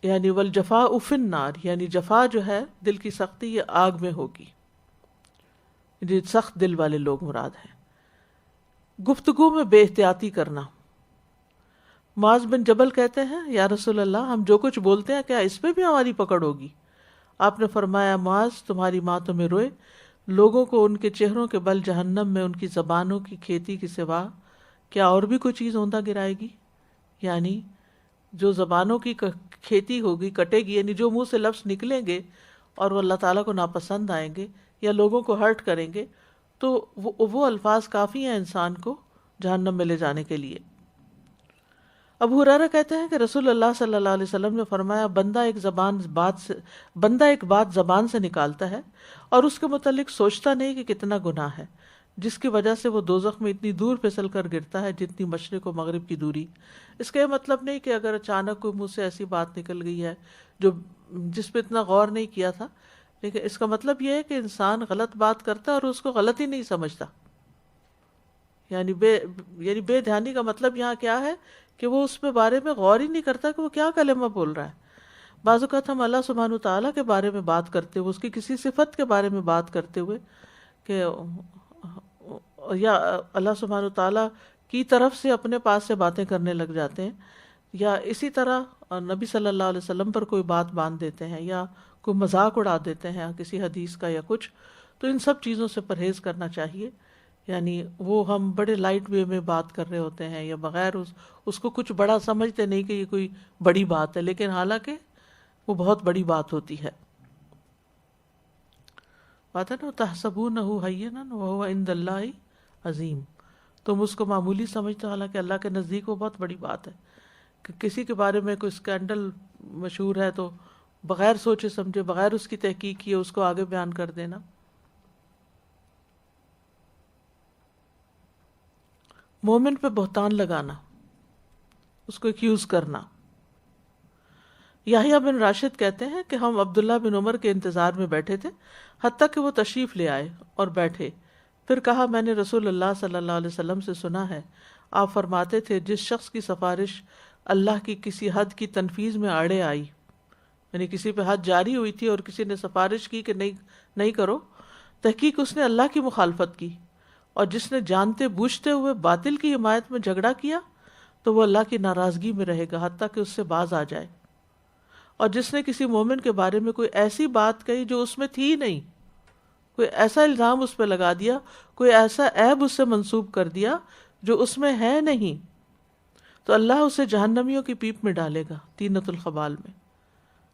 یعنی والجفاء فی النار, یعنی جفا جو ہے دل کی سختی یہ آگ میں ہوگی. یہ سخت دل والے لوگ مراد ہیں. گفتگو میں بے احتیاطی کرنا. معاذ بن جبل کہتے ہیں یا رسول اللہ ہم جو کچھ بولتے ہیں کیا اس پہ بھی ہماری پکڑ ہوگی؟ آپ نے فرمایا معاذ تمہاری ماں تمہیں روئے, لوگوں کو ان کے چہروں کے بل جہنم میں ان کی زبانوں کی کھیتی کے سوا کیا اور بھی کوئی چیز اوندا گرائے گی. یعنی جو زبانوں کی کھیتی ہوگی, کٹے گی, یعنی جو منہ سے لفظ نکلیں گے اور وہ اللہ تعالیٰ کو ناپسند آئیں گے یا لوگوں کو ہرٹ کریں گے, تو وہ الفاظ کافی ہیں انسان کو جہنم میں لے جانے کے لیے. ابو ہریرہ کہتے ہیں کہ رسول اللہ صلی اللہ علیہ وسلم نے فرمایا بندہ ایک بات زبان سے نکالتا ہے اور اس کے متعلق سوچتا نہیں کہ کتنا گناہ ہے, جس کی وجہ سے وہ دوزخ میں اتنی دور پھسل کر گرتا ہے جتنی مشرق و مغرب کی دوری. اس کا یہ مطلب نہیں کہ اگر اچانک کوئی منہ سے ایسی بات نکل گئی ہے جس پہ اتنا غور نہیں کیا تھا, لیکن اس کا مطلب یہ ہے کہ انسان غلط بات کرتا ہے اور اس کو غلط ہی نہیں سمجھتا. یعنی بے دھیانی کا مطلب یہاں کیا ہے کہ وہ اس پہ بارے میں غور ہی نہیں کرتا کہ وہ کیا کلمہ بول رہا ہے. بعض اوقات ہم اللہ سبحانہ تعالیٰ کے بارے میں بات کرتے ہوئے, اس کی کسی صفت کے بارے میں بات کرتے ہوئے کہ یا اللہ سبحانہ تعالیٰ کی طرف سے اپنے پاس سے باتیں کرنے لگ جاتے ہیں, یا اسی طرح نبی صلی اللہ علیہ وسلم پر کوئی بات باندھ دیتے ہیں یا کوئی مذاق اڑا دیتے ہیں کسی حدیث کا یا کچھ. تو ان سب چیزوں سے پرہیز کرنا چاہیے. یعنی وہ ہم بڑے لائٹ وے میں بات کر رہے ہوتے ہیں یا بغیر اس کو کچھ بڑا سمجھتے نہیں کہ یہ کوئی بڑی بات ہے, لیکن حالانکہ وہ بہت بڑی بات ہوتی ہے. بات ہے نا تحسبونہ ہینا وہو عند اللہ عظیم, تم اس کو معمولی سمجھتے ہو حالانکہ اللہ کے نزدیک وہ بہت بڑی بات ہے. کہ کسی کے بارے میں کوئی اسکینڈل مشہور ہے تو بغیر سوچے سمجھے, بغیر اس کی تحقیق کیے اس کو آگے بیان کر دینا. مومن پہ بہتان لگانا, اس کو ایکیوز کرنا. یحییٰ بن راشد کہتے ہیں کہ ہم عبداللہ بن عمر کے انتظار میں بیٹھے تھے حتیٰ کہ وہ تشریف لے آئے اور بیٹھے. پھر کہا میں نے رسول اللہ صلی اللہ علیہ وسلم سے سنا ہے, آپ فرماتے تھے جس شخص کی سفارش اللہ کی کسی حد کی تنفیذ میں آڑے آئی, یعنی کسی پہ حد جاری ہوئی تھی اور کسی نے سفارش کی کہ نہیں کرو, تحقیق اس نے اللہ کی مخالفت کی, اور جس نے جانتے بوجھتے ہوئے باطل کی حمایت میں جھگڑا کیا تو وہ اللہ کی ناراضگی میں رہے گا حتیٰ کہ اس سے باز آ جائے. اور جس نے کسی مومن کے بارے میں کوئی ایسی بات کہی جو اس میں تھی نہیں, کوئی ایسا الزام اس پہ لگا دیا, کوئی ایسا عیب اس سے منسوب کر دیا جو اس میں ہے نہیں, تو اللہ اسے جہنمیوں کی پیپ میں ڈالے گا, طینۃ الخبال میں,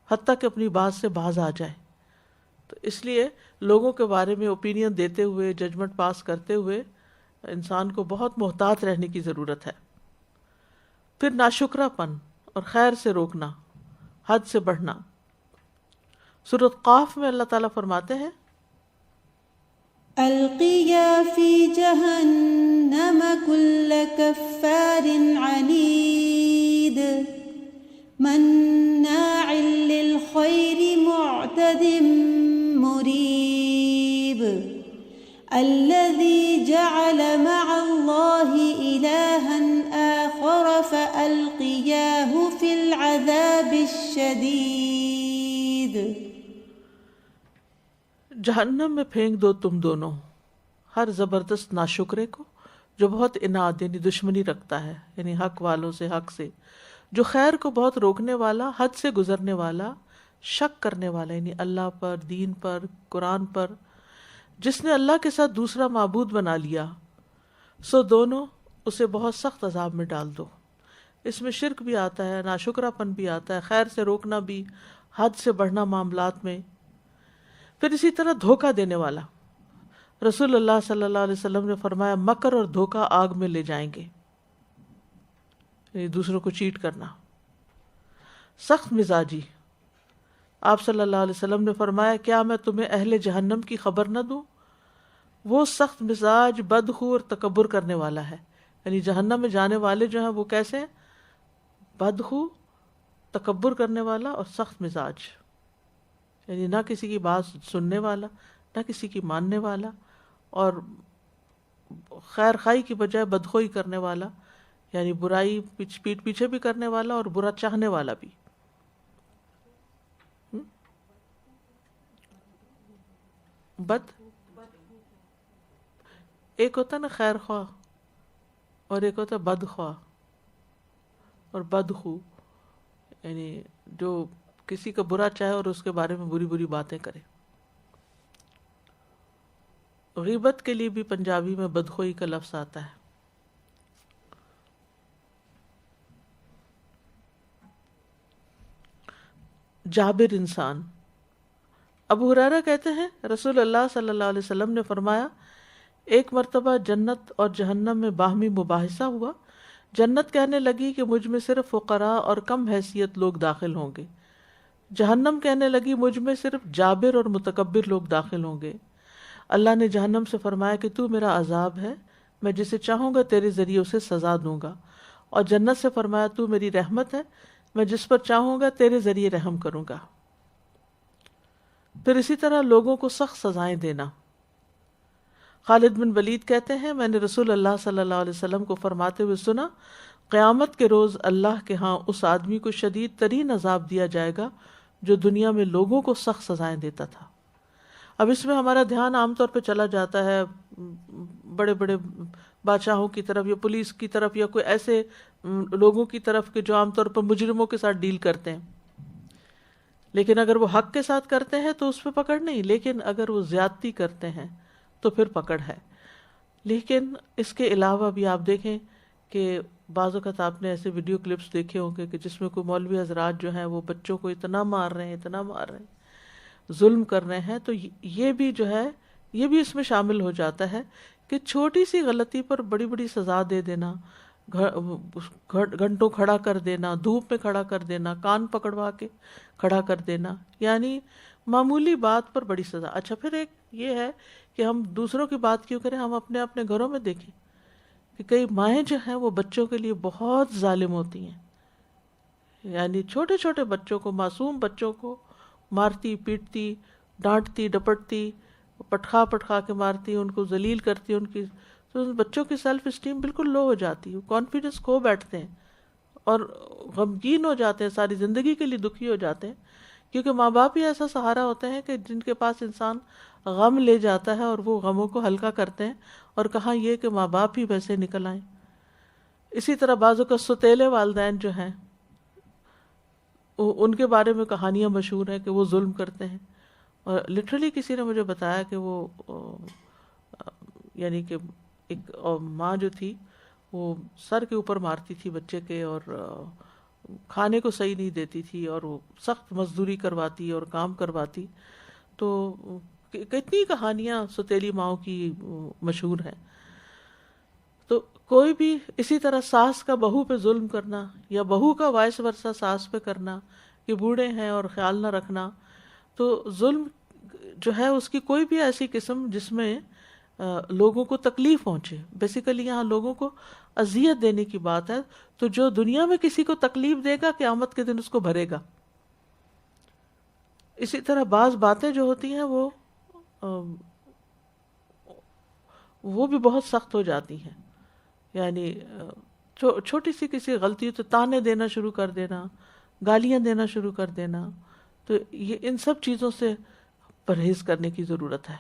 حتیٰ کہ اپنی بات سے باز آ جائے. تو اس لیے لوگوں کے بارے میں اوپینین دیتے ہوئے, ججمنٹ پاس کرتے ہوئے انسان کو بہت محتاط رہنے کی ضرورت ہے. پھر ناشکرا پن اور خیر سے روکنا, حد سے بڑھنا. سورۃ قاف میں اللہ تعالیٰ فرماتے ہیں القیا فی جہنم کل کفار عنید مناع للخیر معتد مریب الذی جعل مع اللہ الہا آخر فألقیاہ فی العذاب الشدید. جہنم میں پھینک دو تم دونوں ہر زبردست ناشکرے کو جو بہت اناد یعنی دشمنی رکھتا ہے, یعنی حق والوں سے, حق سے, جو خیر کو بہت روکنے والا, حد سے گزرنے والا, شک کرنے والا یعنی اللہ پر، دین پر، قرآن پر، جس نے اللہ کے ساتھ دوسرا معبود بنا لیا، سو دونوں اسے بہت سخت عذاب میں ڈال دو۔ اس میں شرک بھی آتا ہے، ناشکرا پن بھی آتا ہے، خیر سے روکنا بھی، حد سے بڑھنا معاملات میں۔ پھر اسی طرح دھوکہ دینے والا، رسول اللہ صلی اللہ علیہ وسلم نے فرمایا مکر اور دھوکہ آگ میں لے جائیں گے، یعنی دوسروں کو چیٹ کرنا۔ سخت مزاجی، آپ صلی اللہ علیہ وسلم نے فرمایا کیا میں تمہیں اہل جہنم کی خبر نہ دوں؟ وہ سخت مزاج، بدخو اور تکبر کرنے والا ہے، یعنی جہنم میں جانے والے جو ہیں وہ کیسے ہیں؟ بدخو، تکبر کرنے والا اور سخت مزاج، یعنی نہ کسی کی بات سننے والا، نہ کسی کی ماننے والا، اور خیر خائی کی بجائے بدخوئی کرنے والا، یعنی برائی پیٹ پیچھے بھی کرنے والا اور برا چاہنے والا بھی۔ ایک ہوتا ہے نا خیر خواہ، اور ایک ہوتا ہے بد خواہ اور بدخو، یعنی جو کسی کا برا چاہے اور اس کے بارے میں بری بری باتیں کرے۔ غیبت کے لیے بھی پنجابی میں بدخوئی کا لفظ آتا ہے۔ جابر انسان، ابو ہریرہ کہتے ہیں رسول اللہ صلی اللہ علیہ وسلم نے فرمایا ایک مرتبہ جنت اور جہنم میں باہمی مباحثہ ہوا۔ جنت کہنے لگی کہ مجھ میں صرف فقراء اور کم حیثیت لوگ داخل ہوں گے۔ جہنم کہنے لگی مجھ میں صرف جابر اور متکبر لوگ داخل ہوں گے۔ اللہ نے جہنم سے فرمایا کہ تو میرا عذاب ہے، میں جسے چاہوں گا تیرے ذریعے اسے سزا دوں گا، اور جنت سے فرمایا تو میری رحمت ہے، میں جس پر چاہوں گا تیرے ذریعے رحم کروں گا۔ پھر اسی طرح لوگوں کو سخت سزائیں دینا۔ خالد بن ولید کہتے ہیں میں نے رسول اللہ صلی اللہ علیہ وسلم کو فرماتے ہوئے سنا قیامت کے روز اللہ کے ہاں اس آدمی کو شدید ترین عذاب دیا جائے گا جو دنیا میں لوگوں کو سخت سزائیں دیتا تھا۔ اب اس میں ہمارا دھیان عام طور پہ چلا جاتا ہے بڑے بڑے بادشاہوں کی طرف یا پولیس کی طرف یا کوئی ایسے لوگوں کی طرف کہ جو عام طور پر مجرموں کے ساتھ ڈیل کرتے ہیں، لیکن اگر وہ حق کے ساتھ کرتے ہیں تو اس پہ پکڑ نہیں، لیکن اگر وہ زیادتی کرتے ہیں تو پھر پکڑ ہے۔ لیکن اس کے علاوہ بھی آپ دیکھیں کہ بعض اوقات آپ نے ایسے ویڈیو کلپس دیکھے ہوں گے کہ جس میں کوئی مولوی حضرات جو ہیں وہ بچوں کو اتنا مار رہے ہیں، ظلم کر رہے ہیں، تو یہ بھی جو ہے یہ بھی اس میں شامل ہو جاتا ہے کہ چھوٹی سی غلطی پر بڑی بڑی سزا دے دینا، گھنٹوں کھڑا کر دینا، دھوپ میں کھڑا کر دینا، کان پکڑوا کے کھڑا کر دینا، یعنی معمولی بات پر بڑی سزا۔ اچھا پھر ایک یہ ہے کہ ہم دوسروں کی بات کیوں کریں، ہم اپنے اپنے گھروں میں دیکھیں کہ کئی مائیں جو ہیں وہ بچوں کے لیے بہت ظالم ہوتی ہیں، یعنی چھوٹے چھوٹے بچوں کو، معصوم بچوں کو مارتی پیٹتی، ڈانٹتی ڈپٹتی، پٹخا کے مارتی، ان کو ذلیل کرتی، ان کی تو بچوں کی سیلف اسٹیم بالکل لو ہو جاتی ہے، کانفیڈنس کھو بیٹھتے ہیں اور غمگین ہو جاتے ہیں، ساری زندگی کے لیے دکھی ہو جاتے ہیں، کیونکہ ماں باپ ہی ایسا سہارا ہوتے ہیں کہ جن کے پاس انسان غم لے جاتا ہے اور وہ غموں کو ہلکا کرتے ہیں، اور کہاں یہ کہ ماں باپ ہی ویسے نکل آئیں۔ اسی طرح بعضوں کا ستیلے والدین جو ہیں ان کے بارے میں کہانیاں مشہور ہیں کہ وہ ظلم کرتے ہیں، اور لٹرلی کسی نے مجھے بتایا کہ وہ یعنی کہ ایک ماں جو تھی وہ سر کے اوپر مارتی تھی بچے کے، اور کھانے کو صحیح نہیں دیتی تھی، اور وہ سخت مزدوری کرواتی اور کام کرواتی۔ تو کتنی کہانیاں ستیلی ماؤں کی مشہور ہیں۔ تو کوئی بھی اسی طرح ساس کا بہو پہ ظلم کرنا یا بہو کا وائس ورثہ ساس پہ کرنا کہ بوڑھے ہیں اور خیال نہ رکھنا، تو ظلم جو ہے اس کی کوئی بھی ایسی قسم جس میں لوگوں کو تکلیف پہنچے، بیسیکلی یہاں لوگوں کو اذیت دینے کی بات ہے، تو جو دنیا میں کسی کو تکلیف دے گا قیامت کے دن اس کو بھرے گا۔ اسی طرح بعض باتیں جو ہوتی ہیں وہ بھی بہت سخت ہو جاتی ہیں، یعنی چھوٹی سی کسی غلطی تو تانے دینا شروع کر دینا، گالیاں دینا شروع کر دینا، تو یہ ان سب چیزوں سے پرہیز کرنے کی ضرورت ہے۔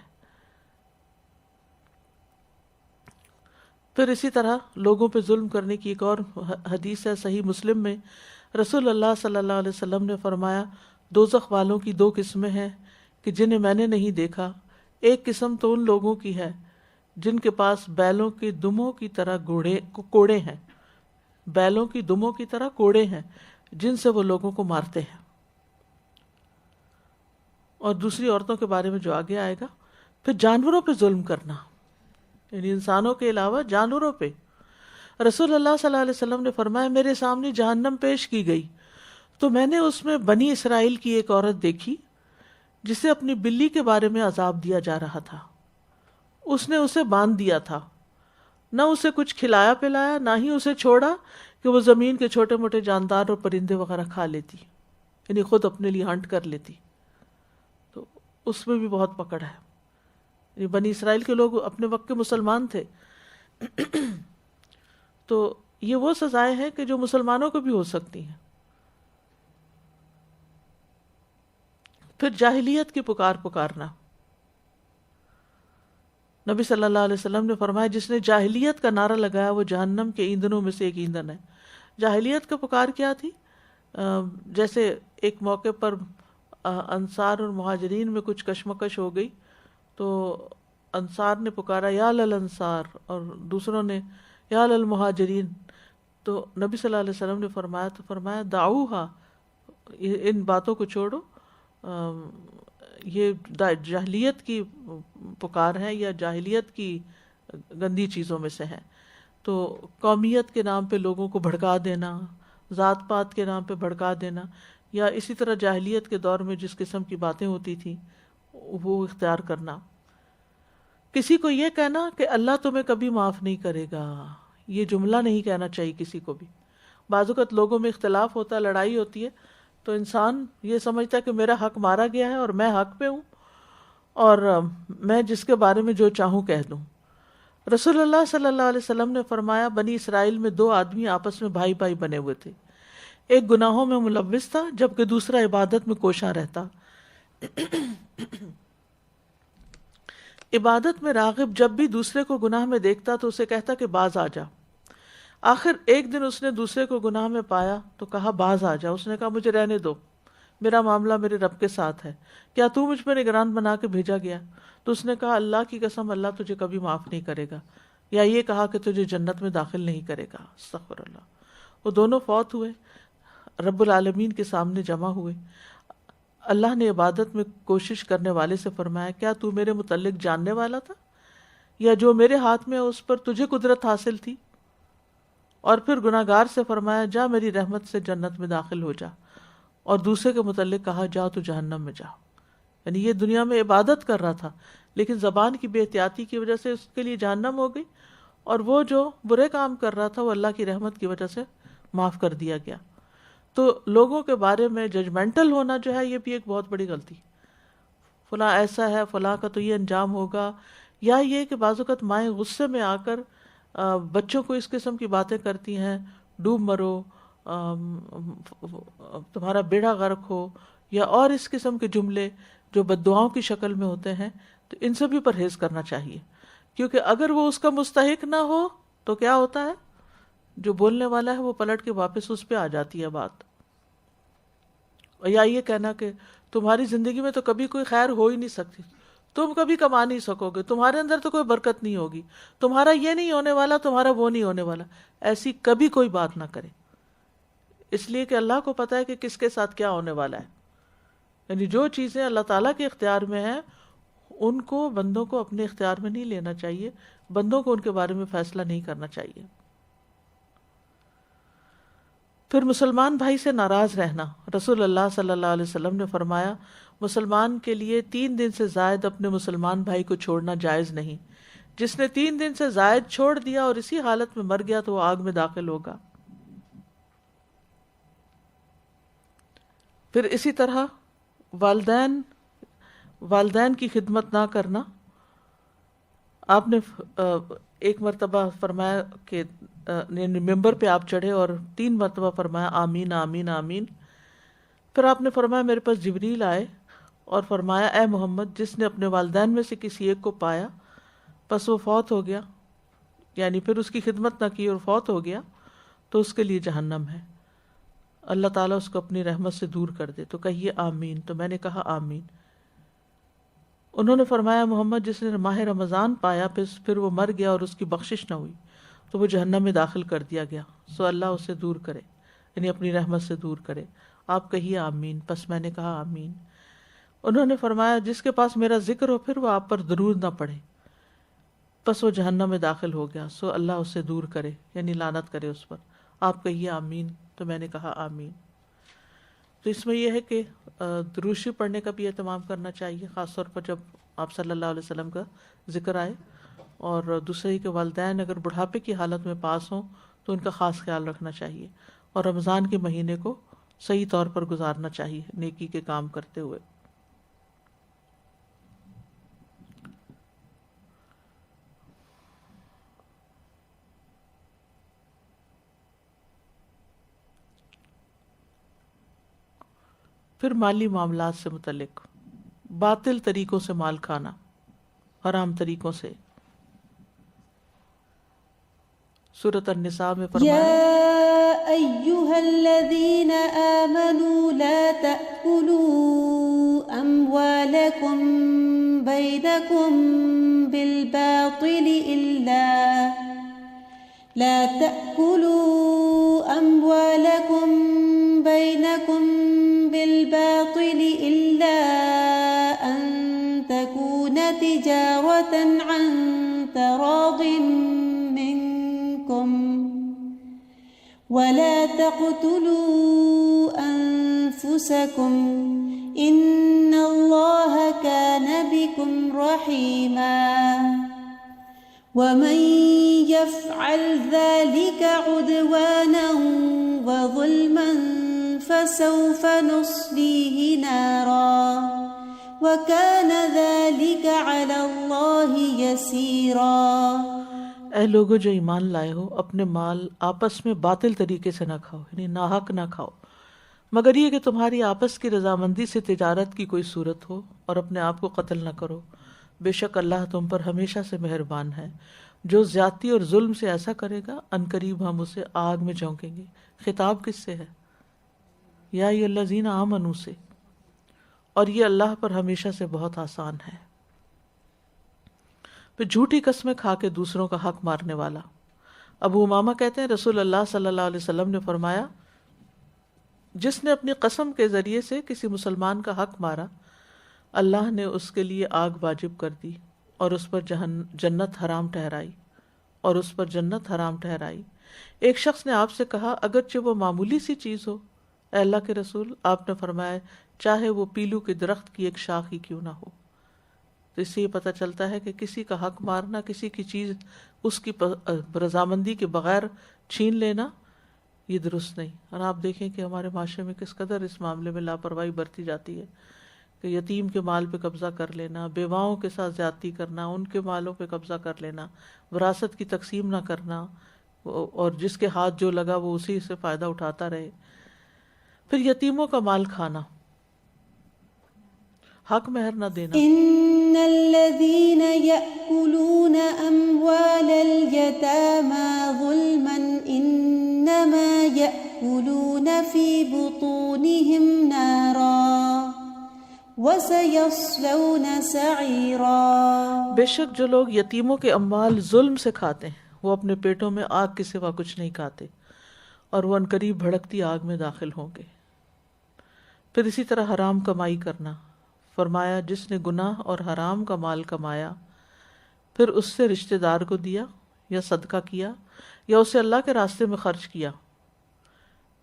پھر اسی طرح لوگوں پہ ظلم کرنے کی ایک اور حدیث ہے صحیح مسلم میں، رسول اللہ صلی اللہ علیہ وسلم نے فرمایا دوزخ والوں کی دو قسمیں ہیں کہ جنہیں میں نے نہیں دیکھا. ایک قسم تو ان لوگوں کی ہے جن کے پاس بیلوں کے دموں کی طرح کوڑے ہیں، بیلوں کی دموں کی طرح کوڑے ہیں جن سے وہ لوگوں کو مارتے ہیں. اور دوسری عورتوں کے بارے میں جو آگے آئے گا. پھر جانوروں پہ ظلم کرنا، یعنی انسانوں کے علاوہ جانوروں پہ. رسول اللہ صلی اللہ علیہ وسلم نے فرمایا میرے سامنے جہنم پیش کی گئی تو میں نے اس میں بنی اسرائیل کی ایک عورت دیکھی جسے اپنی بلی کے بارے میں عذاب دیا جا رہا تھا. اس نے اسے باندھ دیا تھا، نہ اسے کچھ کھلایا پلایا، نہ ہی اسے چھوڑا کہ وہ زمین کے چھوٹے موٹے جاندار اور پرندے وغیرہ کھا لیتی، یعنی خود اپنے لیے ہنٹ کر لیتی. تو اس میں بھی بہت پکڑ ہے. یعنی بنی اسرائیل کے لوگ اپنے وقت کے مسلمان تھے تو یہ وہ سزائیں ہیں کہ جو مسلمانوں کو بھی ہو سکتی ہیں. پھر جاہلیت کی پکارنا. نبی صلی اللہ علیہ وسلم نے فرمایا جس نے جاہلیت کا نعرہ لگایا وہ جہنم کے ایندھنوں میں سے ایک ایندھن ہے. جاہلیت کا پکار کیا تھی؟ جیسے ایک موقع پر انصار اور مہاجرین میں کچھ کشمکش ہو گئی تو انصار نے پکارا یا للانصار اور دوسروں نے یا للمہاجرین. تو نبی صلی اللہ علیہ وسلم نے فرمایا دعوہا، ان باتوں کو چھوڑو، یہ جاہلیت کی پکار ہے یا جاہلیت کی گندی چیزوں میں سے ہے. تو قومیت کے نام پہ لوگوں کو بھڑکا دینا، ذات پات کے نام پہ بھڑکا دینا، یا اسی طرح جاہلیت کے دور میں جس قسم کی باتیں ہوتی تھیں وہ اختیار کرنا. کسی کو یہ کہنا کہ اللہ تمہیں کبھی معاف نہیں کرے گا، یہ جملہ نہیں کہنا چاہیے کسی کو بھی. بعض اوقات لوگوں میں اختلاف ہوتا ہے، لڑائی ہوتی ہے تو انسان یہ سمجھتا ہے کہ میرا حق مارا گیا ہے اور میں حق پہ ہوں اور میں جس کے بارے میں جو چاہوں کہہ دوں. رسول اللہ صلی اللہ علیہ وسلم نے فرمایا بنی اسرائیل میں دو آدمی آپس میں بھائی بھائی بنے ہوئے تھے. ایک گناہوں میں ملوث تھا جبکہ دوسرا عبادت میں کوشاں رہتا. عبادت میں راغب جب بھی دوسرے کو گناہ میں دیکھتا تو اسے کہتا کہ باز آ جا. آخر ایک دن اس نے دوسرے کو گناہ میں پایا تو کہا باز آ جا. اس نے کہا مجھے رہنے دو، میرا معاملہ میرے رب کے ساتھ ہے، کیا تو مجھ پہ نگران بنا کے بھیجا گیا؟ تو اس نے کہا اللہ کی قسم اللہ تجھے کبھی معاف نہیں کرے گا، یا یہ کہا کہ تجھے جنت میں داخل نہیں کرے گا. استغفر اللہ. وہ دونوں فوت ہوئے، رب العالمین کے سامنے جمع ہوئے. اللہ نے عبادت میں کوشش کرنے والے سے فرمایا کیا تو میرے متعلق جاننے والا تھا، یا جو میرے ہاتھ میں اس پر تجھے قدرت حاصل تھی؟ اور پھر گناہگار سے فرمایا جا میری رحمت سے جنت میں داخل ہو جا، اور دوسرے کے متعلق کہا جا تو جہنم میں جا. یعنی یہ دنیا میں عبادت کر رہا تھا لیکن زبان کی بے احتیاطی کی وجہ سے اس کے لیے جہنم ہو گئی، اور وہ جو برے کام کر رہا تھا وہ اللہ کی رحمت کی وجہ سے معاف کر دیا گیا. تو لوگوں کے بارے میں ججمنٹل ہونا جو ہے یہ بھی ایک بہت بڑی غلطی. فلاں ایسا ہے، فلاں کا تو یہ انجام ہوگا، یا یہ کہ بعض اوقات مائیں غصے میں آ کر بچوں کو اس قسم کی باتیں کرتی ہیں، ڈوب مرو، تمہارا بیڑا غرق ہو، یا اور اس قسم کے جملے جو بد دعاؤں کی شکل میں ہوتے ہیں. تو ان سے بھی پرہیز کرنا چاہیے، کیونکہ اگر وہ اس کا مستحق نہ ہو تو کیا ہوتا ہے، جو بولنے والا ہے وہ پلٹ کے واپس اس پہ آ جاتی ہے بات. یا یہ کہنا کہ تمہاری زندگی میں تو کبھی کوئی خیر ہو ہی نہیں سکتی، تم کبھی کما نہیں سکو گے، تمہارے اندر تو کوئی برکت نہیں ہوگی، تمہارا یہ نہیں ہونے والا، تمہارا وہ نہیں ہونے والا. ایسی کبھی کوئی بات نہ کرے، اس لیے کہ اللہ کو پتا ہے کہ کس کے ساتھ کیا ہونے والا ہے. یعنی جو چیزیں اللہ تعالیٰ کے اختیار میں ہیں ان کو بندوں کو اپنے اختیار میں نہیں لینا چاہیے، بندوں کو ان کے بارے میں فیصلہ نہیں کرنا چاہیے. پھر مسلمان بھائی سے ناراض رہنا. رسول اللہ صلی اللہ علیہ وسلم نے فرمایا مسلمان کے لیے 3 دن سے زائد اپنے مسلمان بھائی کو چھوڑنا جائز نہیں. جس نے 3 دن سے زائد چھوڑ دیا اور اسی حالت میں مر گیا تو وہ آگ میں داخل ہوگا. پھر اسی طرح والدین کی خدمت نہ کرنا. آپ نے ایک مرتبہ فرمایا کہ ممبر پہ آپ چڑھے اور 3 مرتبہ فرمایا آمین آمین آمین. پھر آپ نے فرمایا میرے پاس جبریل آئے اور فرمایا اے محمد جس نے اپنے والدین میں سے کسی ایک کو پایا پس وہ فوت ہو گیا، یعنی پھر اس کی خدمت نہ کی اور فوت ہو گیا تو اس کے لیے جہنم ہے. اللہ تعالیٰ اس کو اپنی رحمت سے دور کر دے، تو کہیے آمین۔ تو میں نے کہا آمین۔ انہوں نے فرمایا محمد جس نے ماہ رمضان پایا پھر وہ مر گیا اور اس کی بخشش نہ ہوئی تو وہ جہنم میں داخل کر دیا گیا، سو اللہ اسے دور کرے، یعنی اپنی رحمت سے دور کرے۔ آپ کہیے آمین۔ پس میں نے کہا آمین۔ انہوں نے فرمایا جس کے پاس میرا ذکر ہو پھر وہ آپ پر درود نہ پڑھے، پس وہ جہنم میں داخل ہو گیا، سو اللہ اسے دور کرے، یعنی لعنت کرے اس پر۔ آپ کہیے آمین۔ تو میں نے کہا آمین۔ تو اس میں یہ ہے کہ درود شریف پڑھنے کا بھی اہتمام کرنا چاہیے، خاص طور پر جب آپ صلی اللہ علیہ وسلم کا ذکر آئے، اور دوسرے کے والدین اگر بڑھاپے کی حالت میں پاس ہوں تو ان کا خاص خیال رکھنا چاہیے، اور رمضان کے مہینے کو صحیح طور پر گزارنا چاہیے نیکی کے کام کرتے ہوئے۔ پھر مالی معاملات سے متعلق باطل طریقوں سے مال کھانا، حرام طریقوں سے۔ سورۃ النساء میں فرمایا يا أيها الذين آمنوا لا تأكلوا أموالكم بينكم بالباطل إلا أن تكون تجارة عن تراض منكم ولا تقتلوا أنفسكم إن الله كان بكم رحيما ومن يفعل ذلك عدوانا وظلما فسوف نصليه نارا وكان ذلك على الله يسيرا۔ اے لوگو جو ایمان لائے ہو، اپنے مال آپس میں باطل طریقے سے نہ کھاؤ، یعنی ناحق نہ کھاؤ، مگر یہ کہ تمہاری آپس کی رضامندی سے تجارت کی کوئی صورت ہو، اور اپنے آپ کو قتل نہ کرو، بے شک اللہ تم پر ہمیشہ سے مہربان ہے۔ جو زیادتی اور ظلم سے ایسا کرے گا عنقریب ہم اسے آگ میں جھونکیں گے۔ خطاب کس سے ہے؟ یا ایھا الذین آمنوا سے، اور یہ اللہ پر ہمیشہ سے بہت آسان ہے۔ پھر جھوٹی قسمیں کھا کے دوسروں کا حق مارنے والا۔ ابو امامہ کہتے ہیں رسول اللہ صلی اللہ علیہ وسلم نے فرمایا جس نے اپنی قسم کے ذریعے سے کسی مسلمان کا حق مارا، اللہ نے اس کے لیے آگ واجب کر دی اور اس پر جنت حرام ٹھہرائی۔ ایک شخص نے آپ سے کہا اگرچہ وہ معمولی سی چیز ہو، اے اللہ کے رسول، آپ نے فرمایا چاہے وہ پیلو کے درخت کی ایک شاخ ہی کیوں نہ ہو۔ تو اس سے یہ پتہ چلتا ہے کہ کسی کا حق مارنا، کسی کی چیز اس کی رضامندی کے بغیر چھین لینا، یہ درست نہیں۔ اور آپ دیکھیں کہ ہمارے معاشرے میں کس قدر اس معاملے میں لاپرواہی برتی جاتی ہے کہ یتیم کے مال پہ قبضہ کر لینا، بیواؤں کے ساتھ زیادتی کرنا، ان کے مالوں پہ قبضہ کر لینا، وراثت کی تقسیم نہ کرنا، اور جس کے ہاتھ جو لگا وہ اسی سے فائدہ اٹھاتا رہے۔ پھر یتیموں کا مال کھانا، حق مہر نہ دینا۔ ان الذين يأكلون اموال اليتامى ظلما انما يأكلون في بطونهم نارا وسيصلون سعيرا۔ بے شک جو لوگ یتیموں کے اموال ظلم سے کھاتے ہیں وہ اپنے پیٹوں میں آگ کے سوا کچھ نہیں کھاتے، اور وہ عنقریب بھڑکتی آگ میں داخل ہوں گے۔ پھر اسی طرح حرام کمائی کرنا، فرمایا جس نے گناہ اور حرام کا مال کمایا پھر اس سے رشتہ دار کو دیا یا صدقہ کیا یا اسے اللہ کے راستے میں خرچ کیا،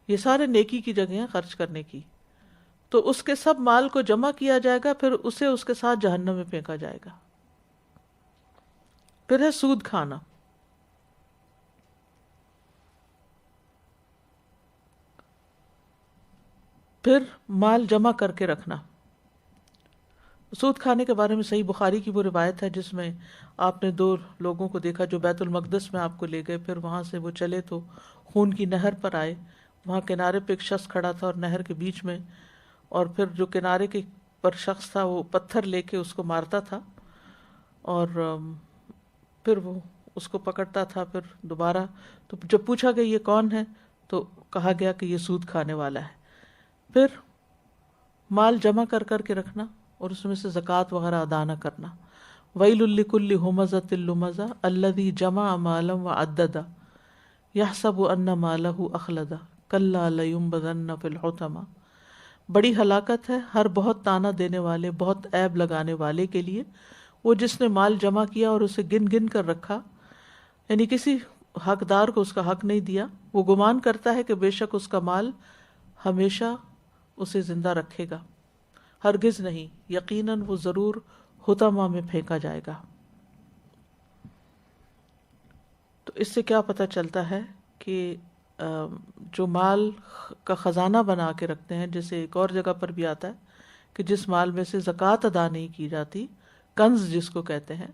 یہ سارے نیکی کی جگہ ہیں خرچ کرنے کی، تو اس کے سب مال کو جمع کیا جائے گا، پھر اسے اس کے ساتھ جہنم میں پھینکا جائے گا۔ پھر ہے سود کھانا، پھر مال جمع کر کے رکھنا۔ سود کھانے کے بارے میں صحیح بخاری کی وہ روایت ہے جس میں آپ نے 2 لوگوں کو دیکھا جو بیت المقدس میں آپ کو لے گئے، پھر وہاں سے وہ چلے تو خون کی نہر پر آئے، وہاں کنارے پہ ایک شخص کھڑا تھا اور نہر کے بیچ میں، اور پھر جو کنارے کے پر شخص تھا وہ پتھر لے کے اس کو مارتا تھا، اور پھر وہ اس کو پکڑتا تھا، پھر دوبارہ تو جب پوچھا کہ یہ کون ہے تو کہا گیا کہ یہ سود کھانے والا ہے. پھر مال جمع کر کر کے رکھنا اور اس میں سے زکوٰۃ وغیرہ ادا نہ کرنا. ویل لکل ہمزۃ لمزہ الذی جمع مالا وعددہ یحسب ان مالہ اخلدہ کلا لینبذن فی الحطمہ. بڑی ہلاکت ہے ہر بہت تانا دینے والے، بہت عیب لگانے والے کے لیے، وہ جس نے مال جمع کیا اور اسے گن گن کر رکھا، یعنی کسی حقدار کو اس کا حق نہیں دیا. وہ گمان کرتا ہے کہ بے شک اس کا مال ہمیشہ اسے زندہ رکھے گا، ہرگز نہیں، یقیناً وہ ضرور حطمہ میں پھینکا جائے گا. تو اس سے کیا پتہ چلتا ہے کہ جو مال کا خزانہ بنا کے رکھتے ہیں، جیسے ایک اور جگہ پر بھی آتا ہے کہ جس مال میں سے زکوٰۃ ادا نہیں کی جاتی، کنز جس کو کہتے ہیں،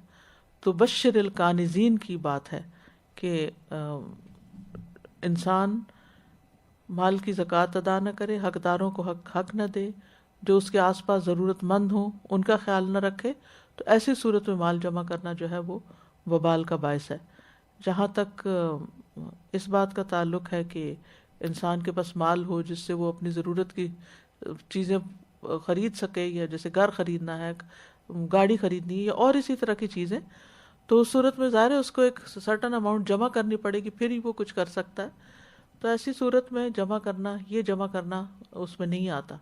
تو بشر الکانزین کی بات ہے کہ انسان مال کی زکوٰۃ ادا نہ کرے، حقداروں کو حق نہ دے، جو اس کے آس پاس ضرورت مند ہوں ان کا خیال نہ رکھے، تو ایسی صورت میں مال جمع کرنا جو ہے وہ وبال کا باعث ہے. جہاں تک اس بات کا تعلق ہے کہ انسان کے پاس مال ہو جس سے وہ اپنی ضرورت کی چیزیں خرید سکے، یا جیسے گھر خریدنا ہے، گاڑی خریدنی ہے، یا اور اسی طرح کی چیزیں، تو اس صورت میں ظاہر ہے اس کو ایک سرٹن اماؤنٹ جمع کرنی پڑے گی، پھر ہی وہ کچھ کر سکتا ہے. تو ایسی صورت میں یہ جمع کرنا اس میں نہیں آتا.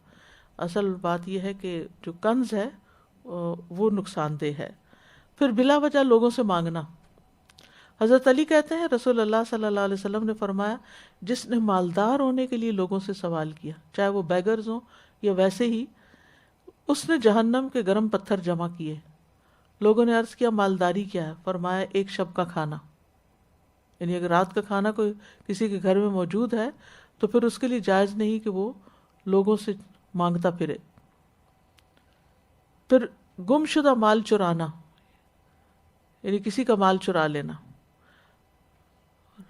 اصل بات یہ ہے کہ جو کنز ہے وہ نقصان دہ ہے. پھر بلا وجہ لوگوں سے مانگنا. حضرت علی کہتے ہیں رسول اللہ صلی اللہ علیہ وسلم نے فرمایا، جس نے مالدار ہونے کے لیے لوگوں سے سوال کیا، چاہے وہ بیگرز ہوں یا ویسے ہی، اس نے جہنم کے گرم پتھر جمع کیے. لوگوں نے عرض کیا مالداری کیا ہے؟ فرمایا ایک شب کا کھانا. یعنی اگر رات کا کھانا کوئی کسی کے گھر میں موجود ہے تو پھر اس کے لیے جائز نہیں کہ وہ لوگوں سے مانگتا پھرے. پھر گم شدہ مال چرانا، یعنی کسی کا مال چرا لینا.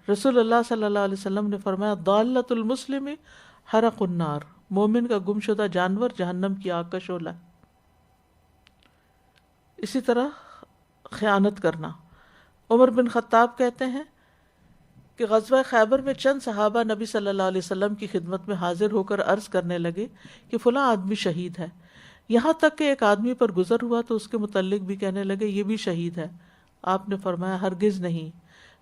رسول اللہ صلی اللہ علیہ وسلم نے فرمایا ضالۃ المسلم حرق النار، مومن کا گم شدہ جانور جہنم کی آگ کا شعلہ ہے. اسی طرح خیانت کرنا. عمر بن خطاب کہتے ہیں کہ غزوہ خیبر میں چند صحابہ نبی صلی اللہ علیہ وسلم کی خدمت میں حاضر ہو کر عرض کرنے لگے کہ فلاں آدمی شہید ہے. یہاں تک کہ ایک آدمی پر گزر ہوا تو اس کے متعلق بھی کہنے لگے یہ بھی شہید ہے. آپ نے فرمایا ہرگز نہیں،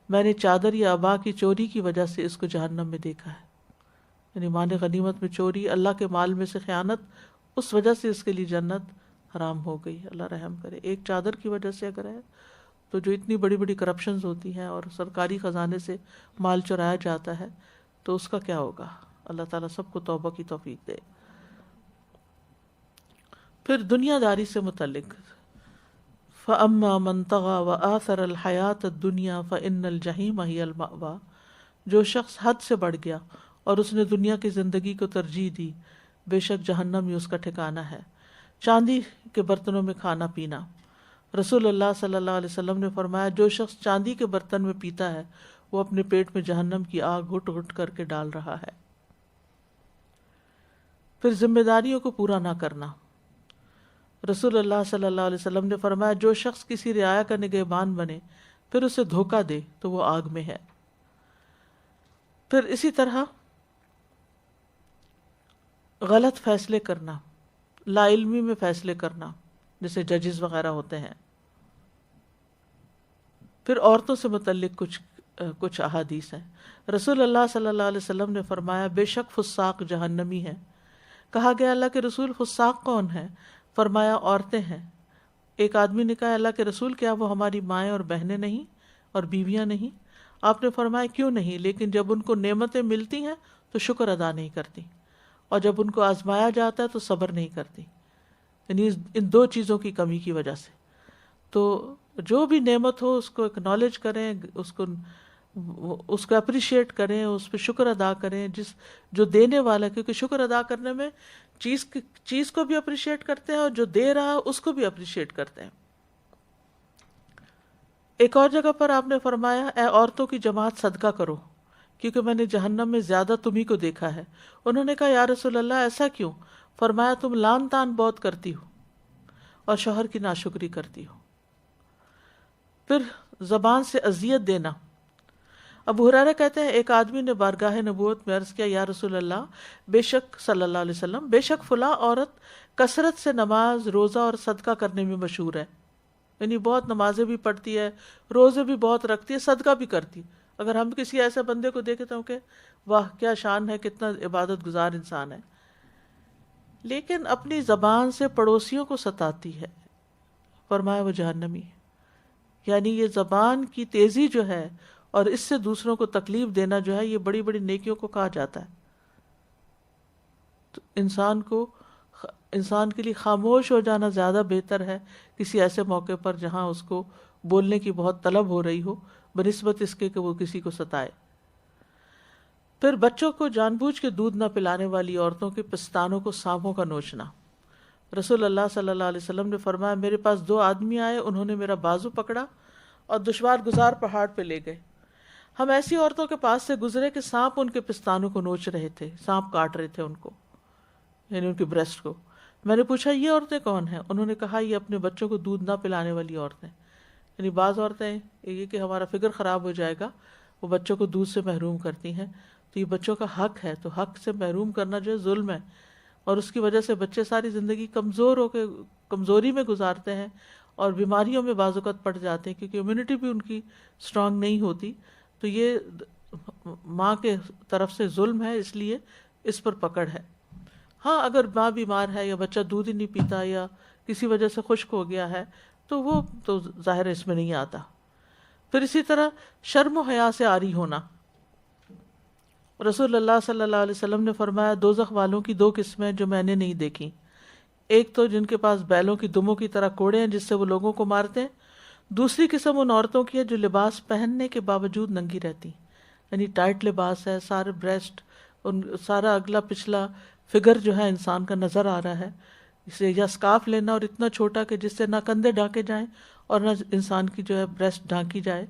میں نے چادر یا عبا کی چوری کی وجہ سے اس کو جہنم میں دیکھا ہے. یعنی مال غنیمت میں چوری، اللہ کے مال میں سے خیانت، اس وجہ سے اس کے لیے جنت حرام ہو گئی. اللہ رحم کرے. ایک چادر کی وجہ سے اگر ہے تو جو اتنی بڑی بڑی کرپشنز ہوتی ہیں اور سرکاری خزانے سے مال چرایا جاتا ہے تو اس کا کیا ہوگا. اللہ تعالیٰ سب کو توبہ کی توفیق دے. پھر دنیا داری سے متعلق فَأَمَّا مَنْ طَغَى وَآثَرَ الْحَيَاةَ الدُّنْيَا فَإِنَّ الْجَحِيمَ هِيَ الْمَأْوَىٰ. جو شخص حد سے بڑھ گیا اور اس نے دنیا کی زندگی کو ترجیح دی، بے شک جہنم ہی اس کا ٹھکانہ ہے. چاندی کے برتنوں میں کھانا پینا. رسول اللہ صلی اللہ علیہ وسلم نے فرمایا جو شخص چاندی کے برتن میں پیتا ہے وہ اپنے پیٹ میں جہنم کی آگ گھٹ گھٹ کر کے ڈال رہا ہے. پھر ذمہ داریوں کو پورا نہ کرنا. رسول اللہ صلی اللہ علیہ وسلم نے فرمایا جو شخص کسی رعایا کا نگہبان بنے پھر اسے دھوکہ دے تو وہ آگ میں ہے. پھر اسی طرح غلط فیصلے کرنا، لا علمی میں فیصلے کرنا، جیسے ججز وغیرہ ہوتے ہیں. پھر عورتوں سے متعلق کچھ احادیث ہیں. رسول اللہ صلی اللہ علیہ وسلم نے فرمایا بے شک فساق جہنمی ہے. کہا گیا اللہ کے رسول فساق کون ہے؟ فرمایا عورتیں ہیں. ایک آدمی نے کہا اللہ کے رسول کیا وہ ہماری مائیں اور بہنیں نہیں اور بیویاں نہیں؟ آپ نے فرمایا کیوں نہیں، لیکن جب ان کو نعمتیں ملتی ہیں تو شکر ادا نہیں کرتی، اور جب ان کو آزمایا جاتا ہے تو صبر نہیں کرتی. یعنی ان دو چیزوں کی کمی کی وجہ سے. تو جو بھی نعمت ہو اس کو اکنالج کریں، اس کو اپریشیٹ کریں، اس پہ شکر ادا کریں جو دینے والا، کیونکہ شکر ادا کرنے میں چیز کو بھی اپریشیٹ کرتے ہیں اور جو دے رہا ہے اس کو بھی اپریشیٹ کرتے ہیں. ایک اور جگہ پر آپ نے فرمایا اے عورتوں کی جماعت صدقہ کرو کیونکہ میں نے جہنم میں زیادہ تمہیں کو دیکھا ہے. انہوں نے کہا یا رسول اللہ ایسا کیوں؟ فرمایا تم لان تان بہت کرتی ہو اور شوہر کی ناشکری کرتی ہو. پھر زبان سے اذیت دینا. ابو ہریرہ کہتے ہیں ایک آدمی نے بارگاہ نبوت میں عرض کیا یا رسول اللہ، بے شک صلی اللہ علیہ وسلم، بے شک فلاں عورت کثرت سے نماز، روزہ اور صدقہ کرنے میں مشہور ہے، یعنی بہت نمازیں بھی پڑھتی ہے، روزے بھی بہت رکھتی ہے، صدقہ بھی کرتی. اگر ہم کسی ایسے بندے کو دیکھتے ہوں کہ واہ کیا شان ہے، کتنا عبادت گزار انسان ہے، لیکن اپنی زبان سے پڑوسیوں کو ستاتی ہے، فرمایا وہ جہنمی ہے. یعنی یہ زبان کی تیزی جو ہے اور اس سے دوسروں کو تکلیف دینا جو ہے، یہ بڑی بڑی نیکیوں کو کہا جاتا ہے. تو انسان کے لیے خاموش ہو جانا زیادہ بہتر ہے کسی ایسے موقع پر جہاں اس کو بولنے کی بہت طلب ہو رہی ہو، بنسبت اس کے کہ وہ کسی کو ستائے. پھر بچوں کو جان بوجھ کے دودھ نہ پلانے والی عورتوں کے پستانوں کو سانپوں کا نوچنا. رسول اللہ صلی اللہ علیہ وسلم نے فرمایا میرے پاس 2 آدمی آئے، انہوں نے میرا بازو پکڑا اور دشوار گزار پہاڑ پہ لے گئے. ہم ایسی عورتوں کے پاس سے گزرے کہ سانپ ان کے پستانوں کو نوچ رہے تھے، سانپ کاٹ رہے تھے ان کو، یعنی ان کی بریسٹ کو. میں نے پوچھا یہ عورتیں کون ہیں؟ انہوں نے کہا یہ اپنے بچوں کو دودھ نہ پلانے والی عورتیں. یعنی بعض عورتیں یہ کہ ہمارا فکر خراب ہو جائے گا، وہ بچوں کو دودھ سے محروم کرتی ہیں، تو یہ بچوں کا حق ہے، تو حق سے محروم کرنا جو ہے ظلم ہے، اور اس کی وجہ سے بچے ساری زندگی کمزور ہو کے کمزوری میں گزارتے ہیں اور بیماریوں میں بعض اوقات پڑ جاتے ہیں کیونکہ امیونٹی بھی ان کی اسٹرانگ نہیں ہوتی. تو یہ ماں کے طرف سے ظلم ہے، اس لیے اس پر پکڑ ہے. ہاں اگر ماں بیمار ہے یا بچہ دودھ ہی نہیں پیتا یا کسی وجہ سے خشک ہو گیا ہے تو وہ تو ظاہر اس میں نہیں آتا. پھر اسی طرح شرم و حیا سے عاری ہونا. رسول اللہ صلی اللہ علیہ وسلم نے فرمایا دوزخ والوں کی 2 قسمیں جو میں نے نہیں دیکھی. ایک تو جن کے پاس بیلوں کی دموں کی طرح کوڑے ہیں جس سے وہ لوگوں کو مارتے ہیں. دوسری قسم ان عورتوں کی ہے جو لباس پہننے کے باوجود ننگی رہتی، یعنی ٹائٹ لباس ہے، سارے بریسٹ، سارا اگلا پچھلا فگر جو ہے انسان کا نظر آ رہا ہے. اسے یا اسکارف لینا اور اتنا چھوٹا کہ جس سے نہ کندھے ڈھانکے جائیں اور نہ انسان کی جو ہے بریسٹ ڈھانکی جائے،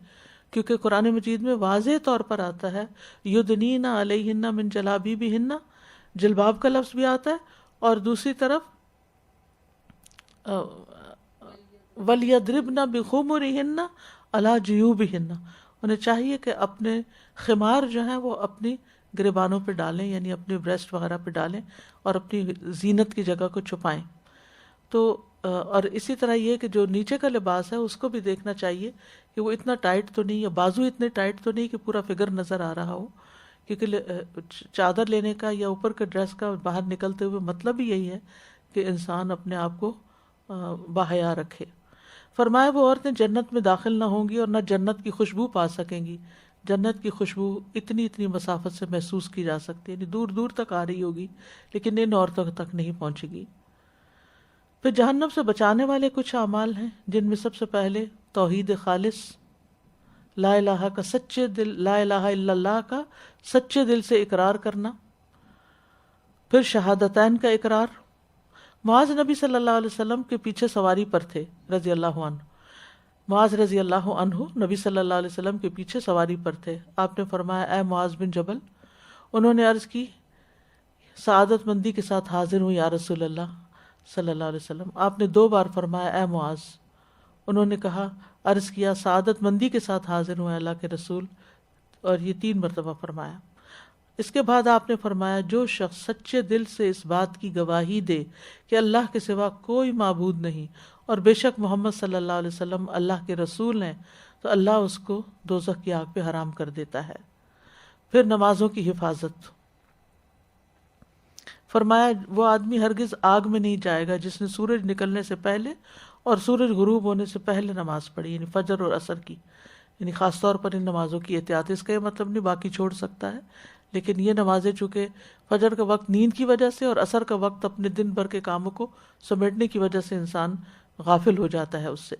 کیونکہ قرآن مجید میں واضح طور پر آتا ہے یدنین علیہن من جلابیبہن، جلباب کا لفظ بھی آتا ہے، اور دوسری طرف وَلْيَضْرِبْنَ بِخُمُرِهِنَّ عَلَى جُيُوبِهِنَّ، انہیں چاہیے کہ اپنے خمار جو ہیں وہ اپنی گریبانوں پہ ڈالیں، یعنی اپنے بریسٹ وغیرہ پہ ڈالیں اور اپنی زینت کی جگہ کو چھپائیں. تو اور اسی طرح یہ کہ جو نیچے کا لباس ہے اس کو بھی دیکھنا چاہیے کہ وہ اتنا ٹائٹ تو نہیں، یا بازو اتنے ٹائٹ تو نہیں کہ پورا فگر نظر آ رہا ہو، کیونکہ چادر لینے کا یا اوپر کے ڈریس کا باہر نکلتے ہوئے مطلب ہی یہی ہے کہ انسان اپنے آپ کو باحیا رکھے. فرمایا وہ عورتیں جنت میں داخل نہ ہوں گی اور نہ جنت کی خوشبو پا سکیں گی. جنت کی خوشبو اتنی مسافت سے محسوس کی جا سکتی ہے، یعنی دور دور تک آ رہی ہوگی، لیکن ان عورتوں تک نہیں پہنچے گی. پھر جہنم سے بچانے والے کچھ اعمال ہیں جن میں سب سے پہلے توحید خالص، لا الہ کا سچے دل، لا الہ الا اللہ کا سچے دل سے اقرار کرنا. پھر شہادتین کا اقرار. معاذ نبی صلی اللہ علیہ وسلم کے پیچھے سواری پر تھے رضی اللہ عنہ. معاذ رضی اللہ عنہ نبی صلی اللہ علیہ وسلم کے پیچھے سواری پر تھے. آپ نے فرمایا اے معاذ بن جبل. انہوں نے عرض کی سعادت مندی کے ساتھ حاضر ہوں یا رسول اللہ صلی اللہ علیہ وسلم. آپ نے 2 بار فرمایا اے معاذ. انہوں نے کہا عرض کیا سعادت مندی کے ساتھ حاضر ہوں اللہ کے رسول، اور یہ 3 مرتبہ فرمایا. اس کے بعد آپ نے فرمایا جو شخص سچے دل سے اس بات کی گواہی دے کہ اللہ کے سوا کوئی معبود نہیں اور بے شک محمد صلی اللہ علیہ وسلم اللہ کے رسول ہیں، تو اللہ اس کو دوزخ کی آگ پہ حرام کر دیتا ہے. پھر نمازوں کی حفاظت. فرمایا وہ آدمی ہرگز آگ میں نہیں جائے گا جس نے سورج نکلنے سے پہلے اور سورج غروب ہونے سے پہلے نماز پڑھی، یعنی فجر اور عصر کی. یعنی خاص طور پر ان نمازوں کی احتیاط. اس کا یہ مطلب نہیں باقی چھوڑ سکتا ہے، لیکن یہ نمازیں چونکہ فجر کا وقت نیند کی وجہ سے اور عصر کا وقت اپنے دن بھر کے کاموں کو سمیٹنے کی وجہ سے انسان غافل ہو جاتا ہے اس سے.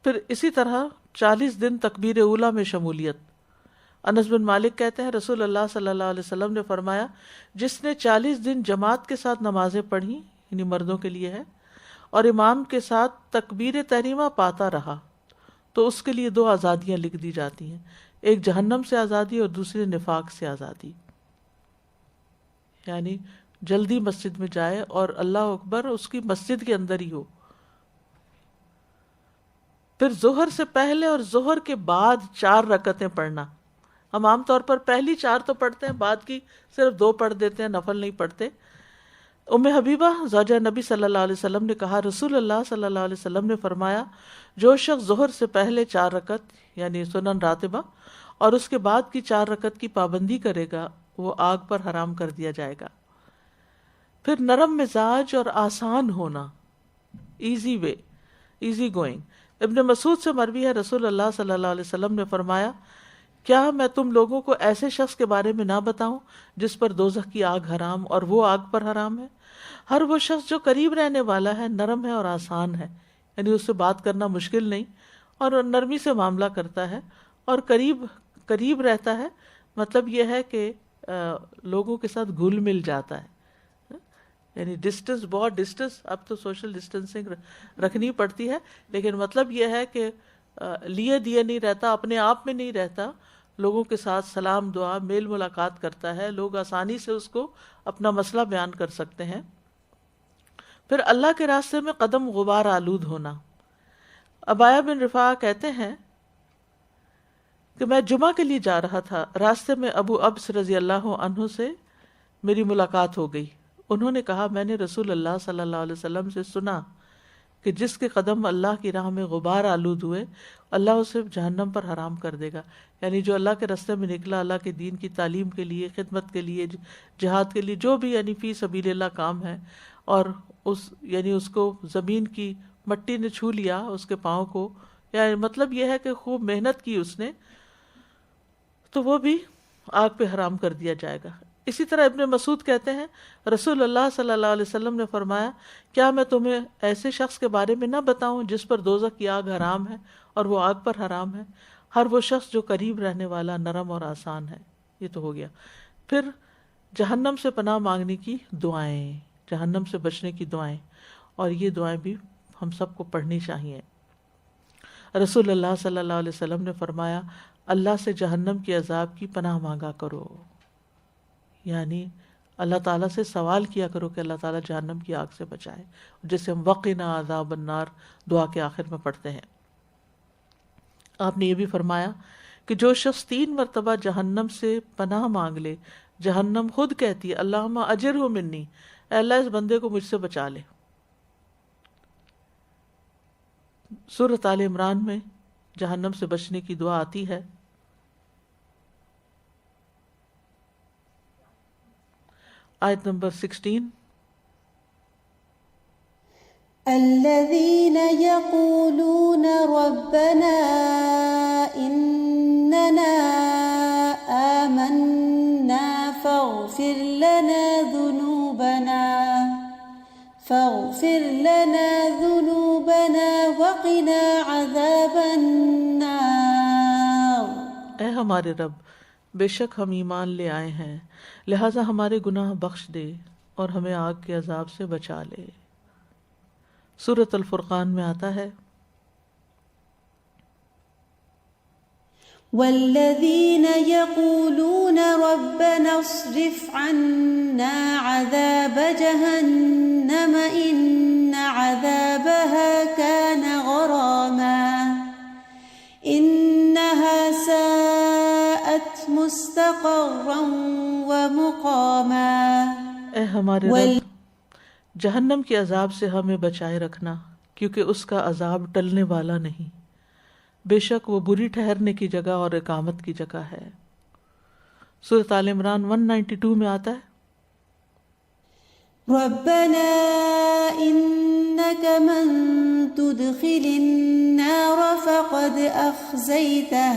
پھر اسی طرح 40 دن تکبیر اولیٰ میں شمولیت. انس بن مالک کہتے ہیں رسول اللہ صلی اللہ علیہ وسلم نے فرمایا جس نے 40 دن جماعت کے ساتھ نمازیں پڑھی، یعنی مردوں کے لیے ہے، اور امام کے ساتھ تکبیر تحریمہ پاتا رہا تو اس کے لیے 2 آزادیاں لکھ دی جاتی ہیں، ایک جہنم سے آزادی اور دوسری نفاق سے آزادی. یعنی جلدی مسجد میں جائے اور اللہ اکبر اس کی مسجد کے اندر ہی ہو. پھر ظہر سے پہلے اور ظہر کے بعد 4 رکعتیں پڑھنا. ہم عام طور پر پہلی 4 تو پڑھتے ہیں، بعد کی صرف 2 پڑھ دیتے ہیں، نفل نہیں پڑھتے. ام حبیبہ زوجہ نبی صلی اللہ علیہ وسلم نے کہا، رسول اللہ صلی اللہ علیہ وسلم نے فرمایا، جو شخص ظہر سے پہلے 4 رکعت یعنی سنن راتبہ اور اس کے بعد کی 4 رکعت کی پابندی کرے گا وہ آگ پر حرام کر دیا جائے گا. پھر نرم مزاج اور آسان ہونا، ایزی وے، ایزی گوئنگ. ابن مسعود سے مروی ہے، رسول اللہ صلی اللہ علیہ وسلم نے فرمایا، کیا میں تم لوگوں کو ایسے شخص کے بارے میں نہ بتاؤں جس پر دوزخ کی آگ حرام اور وہ آگ پر حرام ہے؟ ہر وہ شخص جو قریب رہنے والا ہے، نرم ہے اور آسان ہے، یعنی اس سے بات کرنا مشکل نہیں اور نرمی سے معاملہ کرتا ہے اور قریب رہتا ہے. مطلب یہ ہے کہ لوگوں کے ساتھ گھل مل جاتا ہے، یعنی ڈسٹنس، بہت ڈسٹنس، اب تو سوشل ڈسٹنسنگ رکھنی پڑتی ہے، لیکن مطلب یہ ہے کہ لیے دیے نہیں رہتا، اپنے آپ میں نہیں رہتا، لوگوں کے ساتھ سلام دعا میل ملاقات کرتا ہے، لوگ آسانی سے اس کو اپنا مسئلہ بیان کر سکتے ہیں. پھر اللہ کے راستے میں قدم غبار آلود ہونا. عبایہ بن رفاعہ کہتے ہیں کہ میں جمعہ کے لیے جا رہا تھا، راستے میں ابو ابس رضی اللہ عنہ سے میری ملاقات ہو گئی. انہوں نے کہا، میں نے رسول اللہ صلی اللہ علیہ وسلم سے سنا کہ جس کے قدم اللہ کی راہ میں غبار آلود ہوئے اللہ اسے جہنم پر حرام کر دے گا. یعنی جو اللہ کے راستے میں نکلا، اللہ کے دین کی تعلیم کے لیے، خدمت کے لیے، جہاد کے لیے، جو بھی یعنی فی سبیل اللہ کام ہے، اور اس کو زمین کی مٹی نے چھو لیا اس کے پاؤں کو، یعنی مطلب یہ ہے کہ خوب محنت کی اس نے، تو وہ بھی آگ پہ حرام کر دیا جائے گا. اسی طرح ابن مسعود کہتے ہیں، رسول اللہ صلی اللہ علیہ وسلم نے فرمایا، کیا میں تمہیں ایسے شخص کے بارے میں نہ بتاؤں جس پر دوزخ کی آگ حرام ہے اور وہ آگ پر حرام ہے؟ ہر وہ شخص جو قریب رہنے والا، نرم اور آسان ہے. یہ تو ہو گیا. پھر جہنم سے پناہ مانگنے کی دعائیں، جہنم سے بچنے کی دعائیں، اور یہ دعائیں بھی ہم سب کو پڑھنی چاہیے. رسول اللہ صلی اللہ علیہ وسلم نے فرمایا، اللہ سے جہنم کی عذاب کی پناہ مانگا کرو، یعنی اللہ تعالیٰ سے سوال کیا کرو کہ اللہ تعالیٰ جہنم کی آگ سے بچائے، جسے ہم وقنا عذاب النار دعا کے آخر میں پڑھتے ہیں. آپ نے یہ بھی فرمایا کہ جو شخص 3 مرتبہ جہنم سے پناہ مانگ لے، جہنم خود کہتی ہے، اللہم اجرہ منی، اے اللہ اس بندے کو مجھ سے بچا لے. سورۃ آل عمران میں جہنم سے بچنے کی دعا آتی ہے. آیت نمبر 16، الذين يقولون ربنا إننا آمنا فاغفر لنا ذنوبنا وقنا عذاب النار. اے ہمارے رب، بے شک ہم ایمان لے آئے ہیں، لہٰذا ہمارے گناہ بخش دے اور ہمیں آگ کے عذاب سے بچا لے. سورۃ الفرقان میں آتا ہے، والذین یقولون ربنا اصرف عنا عذاب جہنم ان عذابها كان غراما انها ساءت مستقرا ومقاما. اے ہمارے رب، جہنم کے عذاب سے ہمیں بچائے رکھنا، کیونکہ اس کا عذاب ٹلنے والا نہیں، بے شک وہ بری ٹھہرنے کی جگہ اور اقامت کی جگہ ہے. سورۃ آل عمران 192 میں آتا ہے، ربنا انك من تدخل النار فقد اخزيته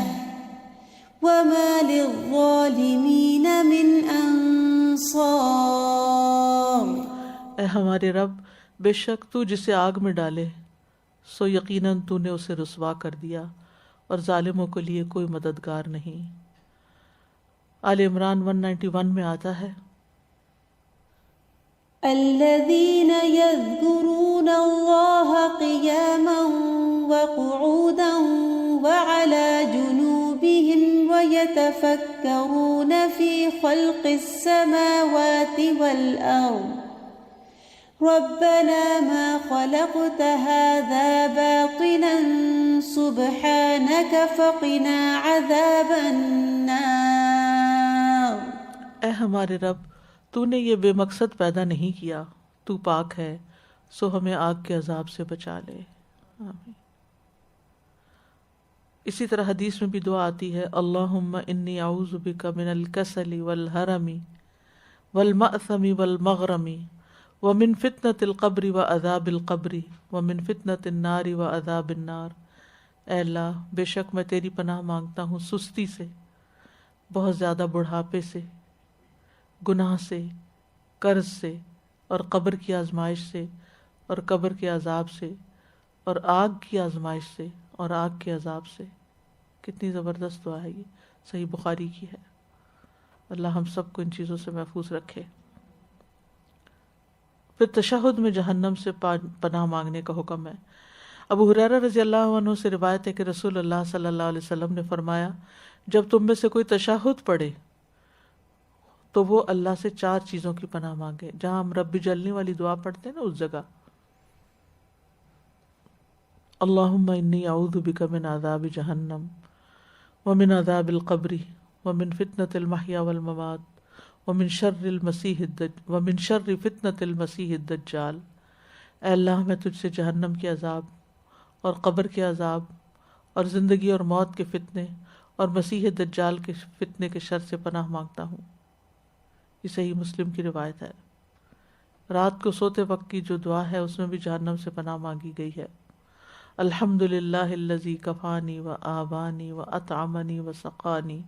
وما للظالمین من انصار. اے ہمارے رب، بے شک تو جسے آگ میں ڈالے سو یقیناً تو نے اسے رسوا کر دیا اور ظالموں کے لیے کوئی مددگار نہیں. آل عمران 191 میں آتا ہے، الذين يذكرون الله قياما وقعودا وعلى جنوبهم ويتفكرون في خلق السماوات والأرض ربنا ما خلقت هذا باطلا سبحانك فقنا عذاب النار۔ اے ہمارے رب، تو نے یہ بے مقصد پیدا نہیں کیا، تو پاک ہے، سو ہمیں آگ کے عذاب سے بچا لے، آمین۔ اسی طرح حدیث میں بھی دعا آتی ہے، اللہم انی اعوذ بک من الکسل والحرم والمأثم والمغرم ومن فتنة القبر وعذاب القبر ومن فتنة النار وعذاب النار۔ اے اللہ، بے شک میں تیری پناہ مانگتا ہوں سستی سے، بہت زیادہ بڑھاپے سے، گناہ سے، قرض سے، اور قبر کی آزمائش سے، اور قبر کے عذاب سے، اور آگ کی آزمائش سے، اور آگ کے عذاب سے۔ کتنی زبردست دعا ہے یہ، صحیح بخاری کی ہے۔ اللہ ہم سب کو ان چیزوں سے محفوظ رکھے۔ پھر تشہد میں جہنم سے پناہ مانگنے کا حکم ہے۔ ابو ہریرہ رضی اللہ عنہ سے روایت ہے کہ رسول اللہ صلی اللہ علیہ وسلم نے فرمایا، جب تم میں سے کوئی تشہد پڑھے تو وہ اللہ سے 4 چیزوں کی پناہ مانگے۔ جہاں ہم رب جلنی والی دعا پڑھتے ہیں نا، اس جگہ اللہم انی اعوذ بک من عذاب جہنم ومن عذاب القبر ومن فتنة المحیا والممات ومن شر فتنة المسیح الدجال۔ اے اللہ، میں تجھ سے جہنم کے عذاب اور قبر کے عذاب اور زندگی اور موت کے فتنے اور مسیح دجال کے فتنے کے شر سے پناہ مانگتا ہوں۔ یہ صحیح مسلم کی روایت ہے۔ رات کو سوتے وقت کی جو دعا ہے اس میں بھی جہنم سے پناہ مانگی گئی ہے۔ الحمدللہ الذی کفانی و آوانی و اطعمنی و سقانی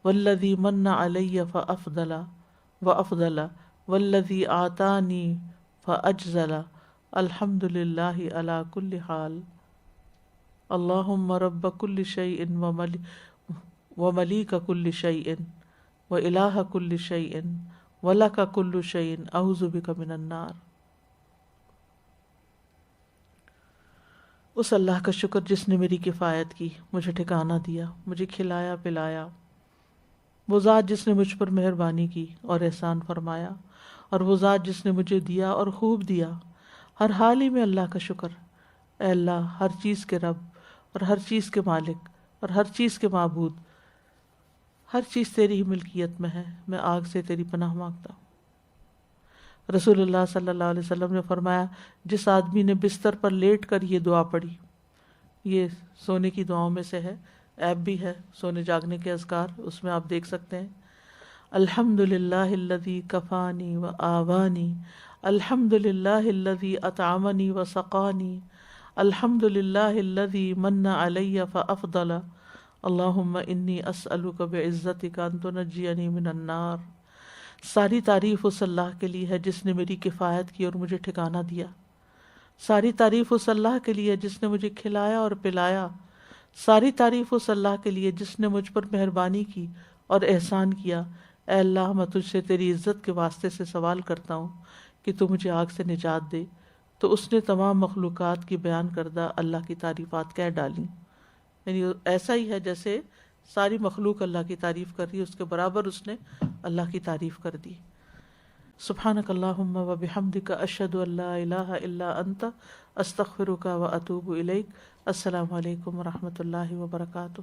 والذی من علی فافضل والذی آتانی فاجزل الحمدللہ علی کل حال اللہم رب کل شیء وملیک کل شیء وإلہ کل شیء ولک کل شیء اعوذ بک من النار۔ اس اللہ کا شکر جس نے میری کفایت کی، مجھے ٹھکانہ دیا، مجھے کھلایا پلایا۔ وہ ذات جس نے مجھ پر مہربانی کی اور احسان فرمایا، اور وہ ذات جس نے مجھے دیا اور خوب دیا۔ ہر حال ہی میں اللہ کا شکر۔ اے اللہ، ہر چیز کے رب اور ہر چیز کے مالک اور ہر چیز کے معبود، ہر چیز تیری ہی ملکیت میں ہے، میں آگ سے تیری پناہ مانگتا ہوں۔ رسول اللہ صلی اللہ علیہ وسلم نے فرمایا، جس آدمی نے بستر پر لیٹ کر یہ دعا پڑھی، یہ سونے کی دعاؤں میں سے ہے، ایپ بھی ہے سونے جاگنے کے اذکار، اس میں آپ دیکھ سکتے ہیں۔ الحمدللہ الذی کفانی و آوانی، الحمدللہ الذی اطعمنی و سقانی، الحمدللہ الذی من علی فافضل، اللہم انی اسألک بعزتک ان تنجینی من النار۔ ساری تعریف اس اللہ کے لیے ہے جس نے میری کفایت کی اور مجھے ٹھکانہ دیا۔ ساری تعریف اس اللہ کے لیے جس نے مجھے کھلایا اور پلایا۔ ساری تعریف اس اللہ کے لیے جس نے مجھ پر مہربانی کی اور احسان کیا۔ اے اللہ، میں تجھ سے تیری عزت کے واسطے سے سوال کرتا ہوں کہ تو مجھے آگ سے نجات دے۔ تو اس نے تمام مخلوقات کی بیان کردہ اللہ کی تعریفات کہہ ڈالیں، یعنی ایسا ہی ہے جیسے ساری مخلوق اللہ کی تعریف کر رہی ہے، اس کے برابر اس نے اللہ کی تعریف کر دی۔ سبحانک اللہم و بحمدک، اشہد ان لا الہ الا انت، استغفرک و اتوب الیک۔ السلام علیکم و رحمۃ اللہ وبرکاتہ۔